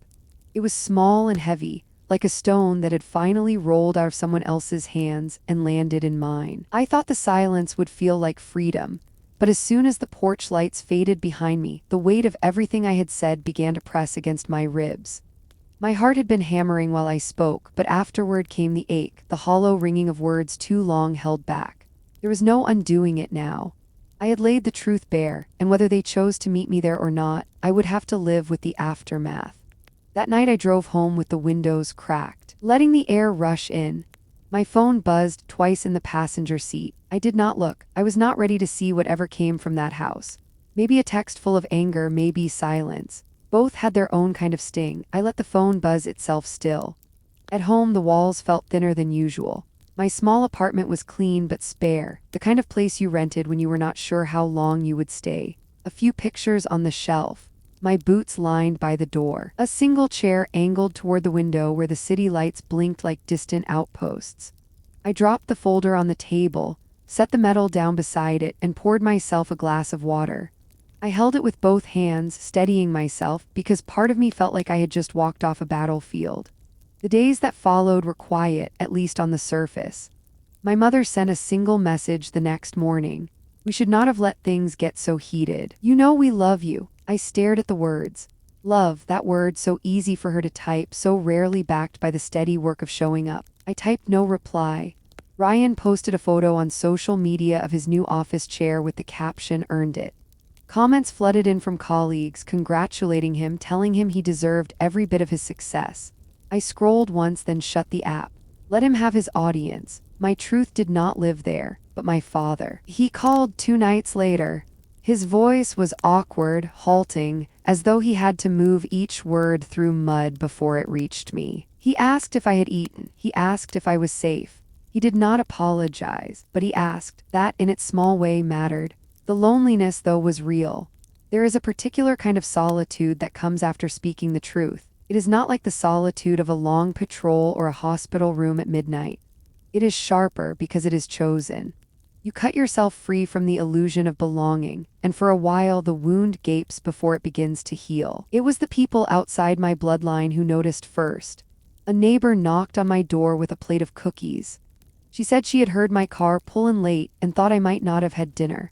It was small and heavy, like a stone that had finally rolled out of someone else's hands and landed in mine. I thought the silence would feel like freedom. But as soon as the porch lights faded behind me, the weight of everything I had said began to press against my ribs. My heart had been hammering while I spoke, but afterward came the ache, the hollow ringing of words too long held back. There was no undoing it now. I had laid the truth bare, and whether they chose to meet me there or not, I would have to live with the aftermath. That night I drove home with the windows cracked, letting the air rush in. My phone buzzed twice in the passenger seat. I did not look. I was not ready to see whatever came from that house. Maybe a text full of anger, maybe silence. Both had their own kind of sting. I let the phone buzz itself still. At home, the walls felt thinner than usual. My small apartment was clean but spare, the kind of place you rented when you were not sure how long you would stay. A few pictures on the shelf. My boots lined by the door. A single chair angled toward the window where the city lights blinked like distant outposts. I dropped the folder on the table, set the metal down beside it, and poured myself a glass of water. I held it with both hands, steadying myself, because part of me felt like I had just walked off a battlefield. The days that followed were quiet, at least on the surface. My mother sent a single message the next morning. We should not have let things get so heated. You know we love you. I stared at the words. Love, that word so easy for her to type, so rarely backed by the steady work of showing up. I typed no reply. Ryan posted a photo on social media of his new office chair with the caption, "Earned it." Comments flooded in from colleagues, congratulating him, telling him he deserved every bit of his success. I scrolled once, then shut the app. Let him have his audience. My truth did not live there, but my father. He called 2 nights later. His voice was awkward, halting, as though he had to move each word through mud before it reached me. He asked if I had eaten. He asked if I was safe. He did not apologize, but he asked. That, in its small way, mattered. The loneliness, though, was real. There is a particular kind of solitude that comes after speaking the truth. It is not like the solitude of a long patrol or a hospital room at midnight. It is sharper because it is chosen. You cut yourself free from the illusion of belonging, and for a while the wound gapes before it begins to heal. It was the people outside my bloodline who noticed first. A neighbor knocked on my door with a plate of cookies. She said she had heard my car pull in late and thought I might not have had dinner.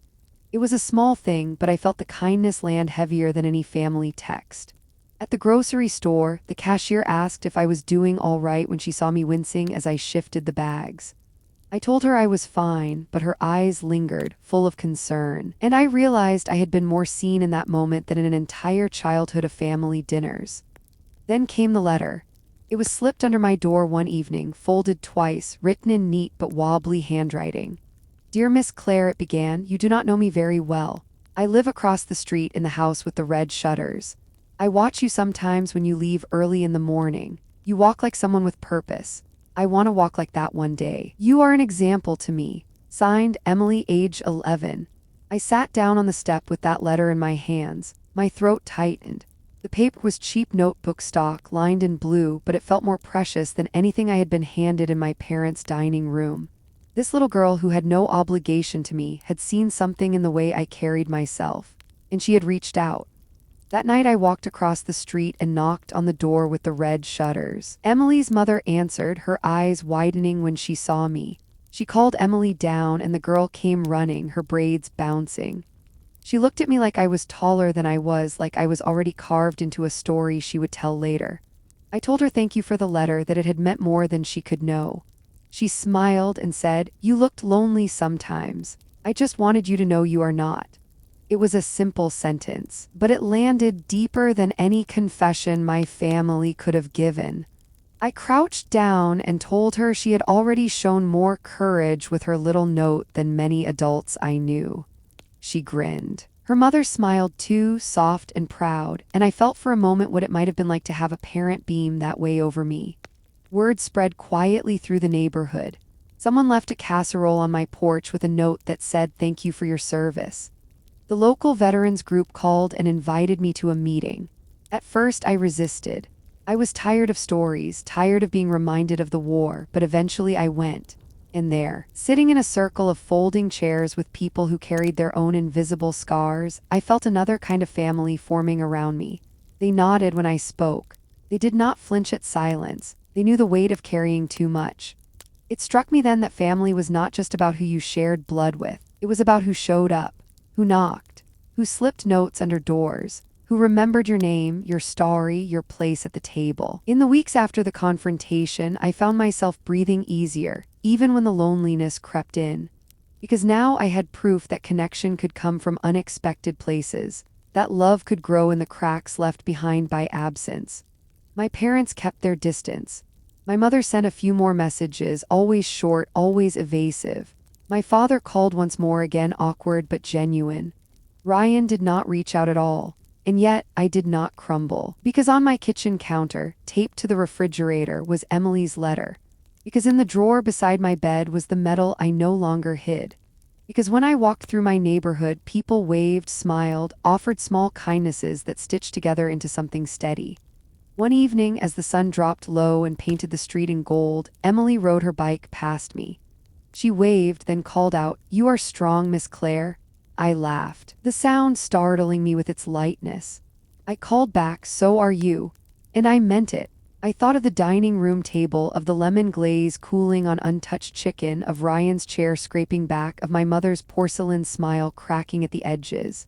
It was a small thing, but I felt the kindness land heavier than any family text. At the grocery store, the cashier asked if I was doing all right when she saw me wincing as I shifted the bags. I told her I was fine, but her eyes lingered, full of concern, and I realized I had been more seen in that moment than in an entire childhood of family dinners. Then came the letter. It was slipped under my door one evening, folded twice, written in neat but wobbly handwriting. Dear Miss Claire, it began, you do not know me very well. I live across the street in the house with the red shutters. I watch you sometimes when you leave early in the morning. You walk like someone with purpose. I want to walk like that one day. You are an example to me. Signed, Emily, age 11. I sat down on the step with that letter in my hands. My throat tightened. The paper was cheap notebook stock, lined in blue, but it felt more precious than anything I had been handed in my parents' dining room. This little girl who had no obligation to me had seen something in the way I carried myself, and she had reached out. That night I walked across the street and knocked on the door with the red shutters. Emily's mother answered, her eyes widening when she saw me. She called Emily down and the girl came running, her braids bouncing. She looked at me like I was taller than I was, like I was already carved into a story she would tell later. I told her thank you for the letter, that it had meant more than she could know. She smiled and said, "You looked lonely sometimes. I just wanted you to know you are not." It was a simple sentence, but it landed deeper than any confession my family could have given. I crouched down and told her she had already shown more courage with her little note than many adults I knew. She grinned. Her mother smiled too, soft and proud, and I felt for a moment what it might have been like to have a parent beam that way over me. Word spread quietly through the neighborhood. Someone left a casserole on my porch with a note that said, "Thank you for your service." The local veterans group called and invited me to a meeting. At first, I resisted. I was tired of stories, tired of being reminded of the war, but eventually I went. And there, sitting in a circle of folding chairs with people who carried their own invisible scars, I felt another kind of family forming around me. They nodded when I spoke. They did not flinch at silence. They knew the weight of carrying too much. It struck me then that family was not just about who you shared blood with. It was about who showed up, who knocked, who slipped notes under doors, who remembered your name, your story, your place at the table. In the weeks after the confrontation, I found myself breathing easier, even when the loneliness crept in. Because now I had proof that connection could come from unexpected places, that love could grow in the cracks left behind by absence. My parents kept their distance. My mother sent a few more messages, always short, always evasive. My father called once more, again awkward but genuine. Ryan did not reach out at all, and yet I did not crumble. Because on my kitchen counter, taped to the refrigerator, was Emily's letter. Because in the drawer beside my bed was the medal I no longer hid. Because when I walked through my neighborhood, people waved, smiled, offered small kindnesses that stitched together into something steady. One evening, as the sun dropped low and painted the street in gold, Emily rode her bike past me. She waved, then called out, "You are strong, Miss Claire." I laughed, the sound startling me with its lightness. I called back, "So are you." And I meant it. I thought of the dining room table, of the lemon glaze cooling on untouched chicken, of Ryan's chair scraping back, of my mother's porcelain smile cracking at the edges.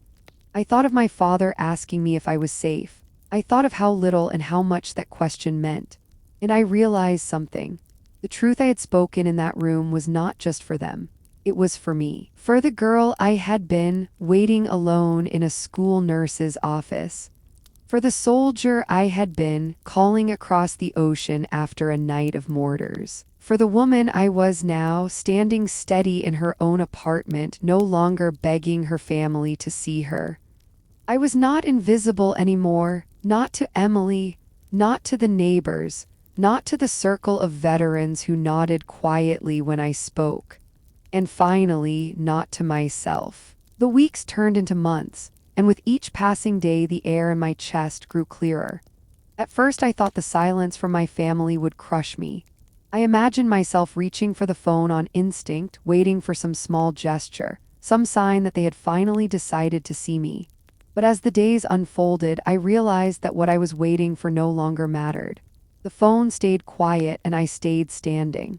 I thought of my father asking me if I was safe. I thought of how little and how much that question meant. And I realized something. The truth I had spoken in that room was not just for them. It was for me. For the girl I had been, waiting alone in a school nurse's office. For the soldier I had been, calling across the ocean after a night of mortars. For the woman I was now, standing steady in her own apartment, no longer begging her family to see her. I was not invisible anymore, not to Emily, not to the neighbors, not to the circle of veterans who nodded quietly when I spoke. And finally, not to myself. The weeks turned into months, and with each passing day the air in my chest grew clearer. At first I thought the silence from my family would crush me. I imagined myself reaching for the phone on instinct, waiting for some small gesture, some sign that they had finally decided to see me. But as the days unfolded, I realized that what I was waiting for no longer mattered. The phone stayed quiet and I stayed standing.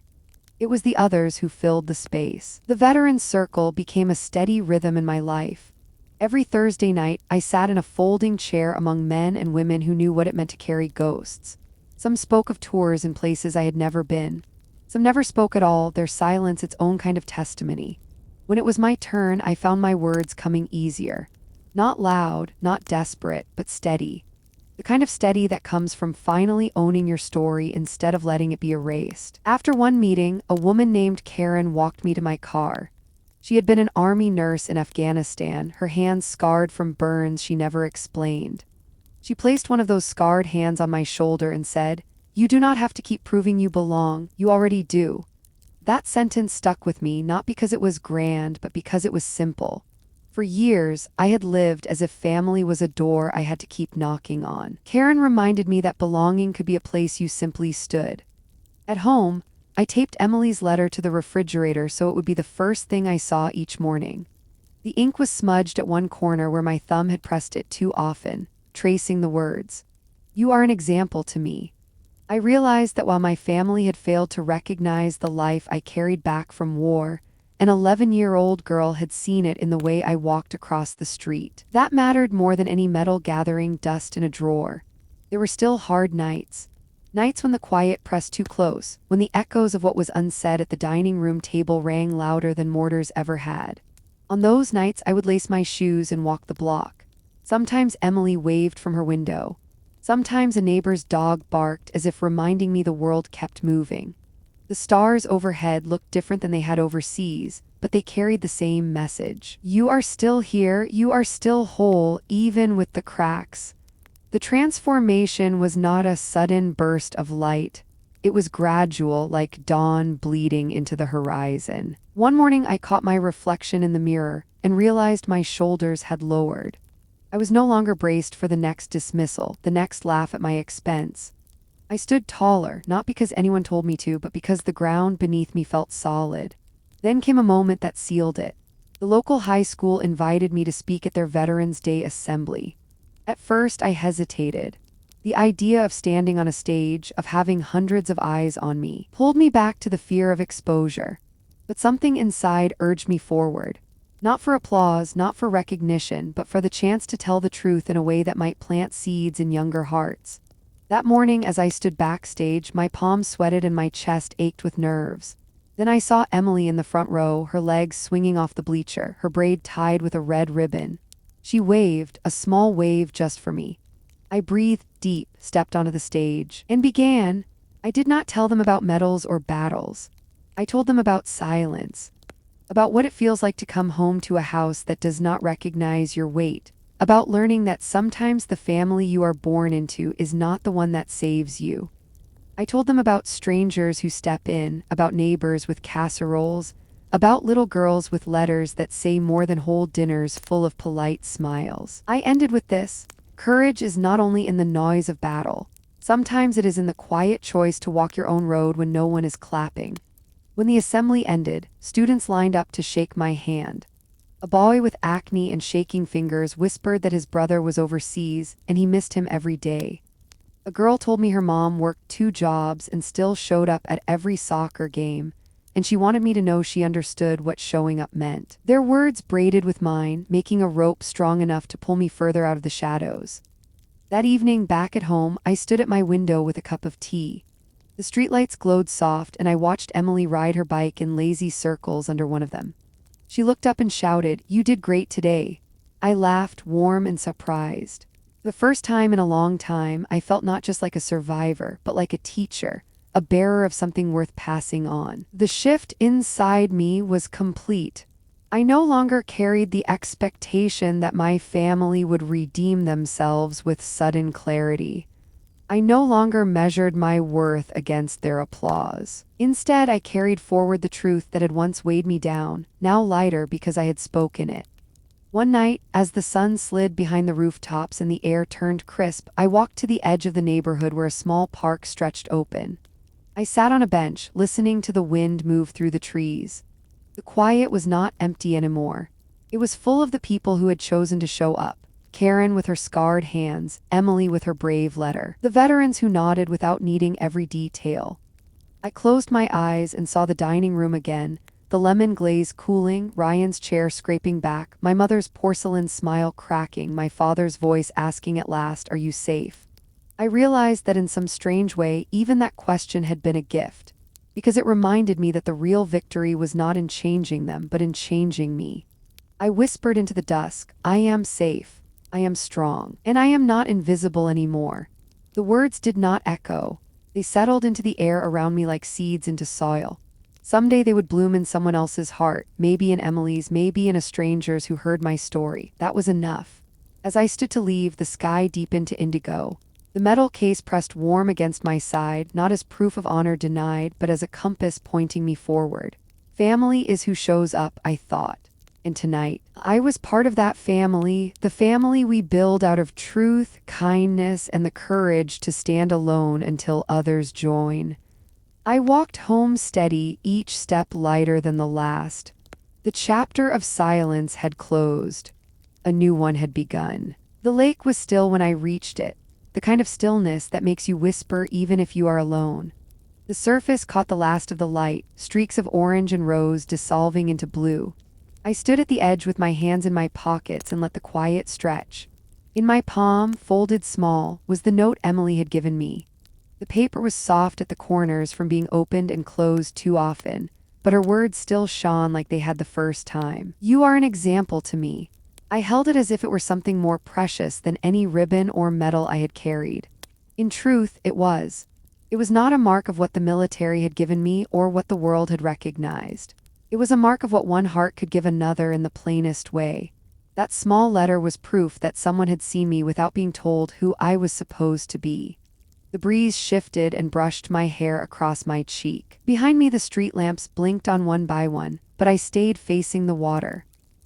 It was the others who filled the space. The veterans' circle became a steady rhythm in my life. Every Thursday night, I sat in a folding chair among men and women who knew what it meant to carry ghosts. Some spoke of tours in places I had never been. Some never spoke at all, their silence its own kind of testimony. When it was my turn, I found my words coming easier. Not loud, not desperate, but steady. The kind of steady that comes from finally owning your story instead of letting it be erased. After one meeting, a woman named Karen walked me to my car. She had been an army nurse in Afghanistan, her hands scarred from burns she never explained. She placed one of those scarred hands on my shoulder and said, "You do not have to keep proving you belong, you already do." That sentence stuck with me, not because it was grand, but because it was simple. For years, I had lived as if family was a door I had to keep knocking on. Karen reminded me that belonging could be a place you simply stood. At home, I taped Emily's letter to the refrigerator so it would be the first thing I saw each morning. The ink was smudged at one corner where my thumb had pressed it too often, tracing the words, "You are an example to me." I realized that while my family had failed to recognize the life I carried back from war, an 11-year-old girl had seen it in the way I walked across the street. That mattered more than any medal gathering dust in a drawer. There were still hard nights. Nights when the quiet pressed too close, when the echoes of what was unsaid at the dining room table rang louder than mortars ever had. On those nights, I would lace my shoes and walk the block. Sometimes Emily waved from her window. Sometimes a neighbor's dog barked as if reminding me the world kept moving. The stars overhead looked different than they had overseas, but they carried the same message. You are still here, you are still whole, even with the cracks. The transformation was not a sudden burst of light. It was gradual, like dawn bleeding into the horizon. One morning I caught my reflection in the mirror and realized my shoulders had lowered. I was no longer braced for the next dismissal, the next laugh at my expense. I stood taller, not because anyone told me to, but because the ground beneath me felt solid. Then came a moment that sealed it. The local high school invited me to speak at their Veterans Day assembly. At first, I hesitated. The idea of standing on a stage, of having hundreds of eyes on me, pulled me back to the fear of exposure. But something inside urged me forward. Not for applause, not for recognition, but for the chance to tell the truth in a way that might plant seeds in younger hearts. That morning, as I stood backstage, my palms sweated and my chest ached with nerves. Then I saw Emily in the front row, her legs swinging off the bleacher, her braid tied with a red ribbon. She waved, a small wave just for me. I breathed deep, stepped onto the stage, and began. I did not tell them about medals or battles. I told them about silence, about what it feels like to come home to a house that does not recognize your weight, about learning that sometimes the family you are born into is not the one that saves you. I told them about strangers who step in, about neighbors with casseroles, about little girls with letters that say more than whole dinners full of polite smiles. I ended with this: courage is not only in the noise of battle. Sometimes it is in the quiet choice to walk your own road when no one is clapping. When the assembly ended, students lined up to shake my hand. A boy with acne and shaking fingers whispered that his brother was overseas and he missed him every day. A girl told me her mom worked 2 jobs and still showed up at every soccer game, and she wanted me to know she understood what showing up meant. Their words braided with mine, making a rope strong enough to pull me further out of the shadows. That evening, back at home, I stood at my window with a cup of tea. The streetlights glowed soft, and I watched Emily ride her bike in lazy circles under one of them. She looked up and shouted, "You did great today." I laughed, warm and surprised. For the first time in a long time, I felt not just like a survivor, but like a teacher, a bearer of something worth passing on. The shift inside me was complete. I no longer carried the expectation that my family would redeem themselves with sudden clarity. I no longer measured my worth against their applause. Instead, I carried forward the truth that had once weighed me down, now lighter because I had spoken it. One night, as the sun slid behind the rooftops and the air turned crisp, I walked to the edge of the neighborhood where a small park stretched open. I sat on a bench, listening to the wind move through the trees. The quiet was not empty anymore. It was full of the people who had chosen to show up. Karen with her scarred hands, Emily with her brave letter, the veterans who nodded without needing every detail. I closed my eyes and saw the dining room again, the lemon glaze cooling, Ryan's chair scraping back, my mother's porcelain smile cracking, my father's voice asking at last, "Are you safe?" I realized that in some strange way, even that question had been a gift, because it reminded me that the real victory was not in changing them, but in changing me. I whispered into the dusk, "I am safe. I am strong, and I am not invisible anymore." The words did not echo. They settled into the air around me like seeds into soil. Someday they would bloom in someone else's heart, maybe in Emily's, maybe in a stranger's who heard my story. That was enough. As I stood to leave, the sky deepened to indigo. The metal case pressed warm against my side, not as proof of honor denied, but as a compass pointing me forward. Family is who shows up, I thought. And tonight, I was part of that family, the family we build out of truth, kindness, and the courage to stand alone until others join. I walked home steady, each step lighter than the last. The chapter of silence had closed. A new one had begun. The lake was still when I reached it, the kind of stillness that makes you whisper even if you are alone. The surface caught the last of the light, streaks of orange and rose dissolving into blue. I stood at the edge with my hands in my pockets and let the quiet stretch. In my palm, folded small, was the note Emily had given me. The paper was soft at the corners from being opened and closed too often, but her words still shone like they had the first time. You are an example to me. I held it as if it were something more precious than any ribbon or medal I had carried. In truth, it was. It was not a mark of what the military had given me or what the world had recognized. It was a mark of what one heart could give another in the plainest way. That small letter was proof that someone had seen me without being told who I was supposed to be. The breeze shifted and brushed my hair across my cheek. Behind me the street lamps blinked on one by one, but I stayed facing the water.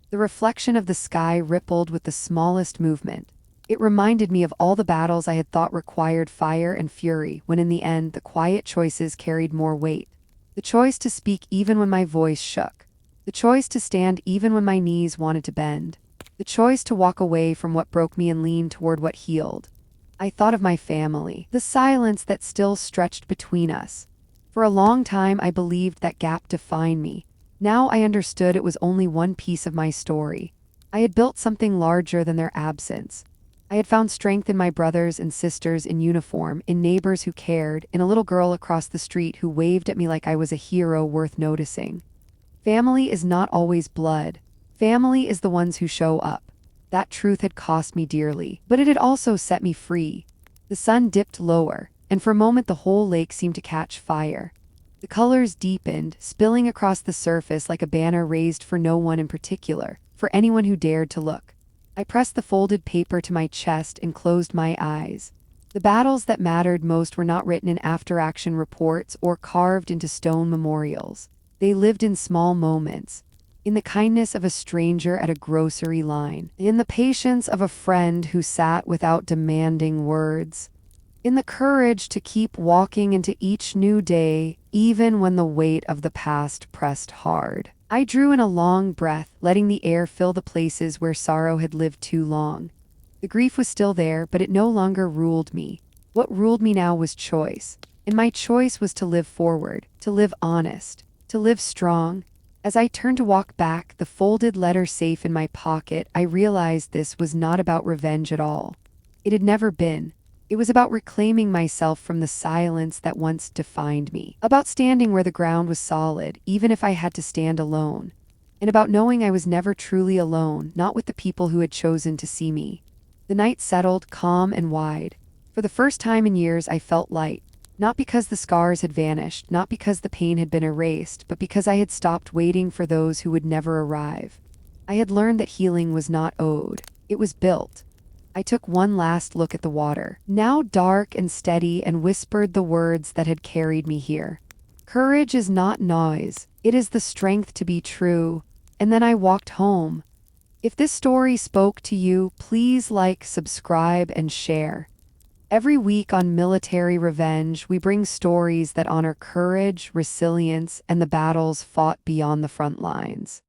The reflection of the sky rippled with the smallest movement. It reminded me of all the battles I had thought required fire and fury, when in the end the quiet choices carried more weight. The choice to speak even when my voice shook. The choice to stand even when my knees wanted to bend. The choice to walk away from what broke me and lean toward what healed. I thought of my family, the silence that still stretched between us. For a long time I believed that gap defined me. Now I understood it was only one piece of my story. I had built something larger than their absence. I had found strength in my brothers and sisters in uniform, in neighbors who cared, in a little girl across the street who waved at me like I was a hero worth noticing. Family is not always blood. Family is the ones who show up. That truth had cost me dearly, but it had also set me free. The sun dipped lower, and for a moment the whole lake seemed to catch fire. The colors deepened, spilling across the surface like a banner raised for no one in particular, for anyone who dared to look. I pressed the folded paper to my chest and closed my eyes. The battles that mattered most were not written in after-action reports or carved into stone memorials. They lived in small moments. In the kindness of a stranger at a grocery line, in the patience of a friend who sat without demanding words, in the courage to keep walking into each new day, even when the weight of the past pressed hard. I drew in a long breath, letting the air fill the places where sorrow had lived too long. The grief was still there, but it no longer ruled me. What ruled me now was choice, and my choice was to live forward, to live honest, to live strong. As I turned to walk back, the folded letter safe in my pocket, I realized this was not about revenge at all. It had never been. It was about reclaiming myself from the silence that once defined me, about standing where the ground was solid, even if I had to stand alone, and about knowing I was never truly alone, not with the people who had chosen to see me. The night settled, calm and wide. For the first time in years, I felt light. Not because the scars had vanished, not because the pain had been erased, but because I had stopped waiting for those who would never arrive. I had learned that healing was not owed. It was built. I took one last look at the water, now dark and steady, and whispered the words that had carried me here. Courage is not noise. It is the strength to be true. And then I walked home. If this story spoke to you, please like, subscribe, and share. Every week on Military Revenge, we bring stories that honor courage, resilience, and the battles fought beyond the front lines.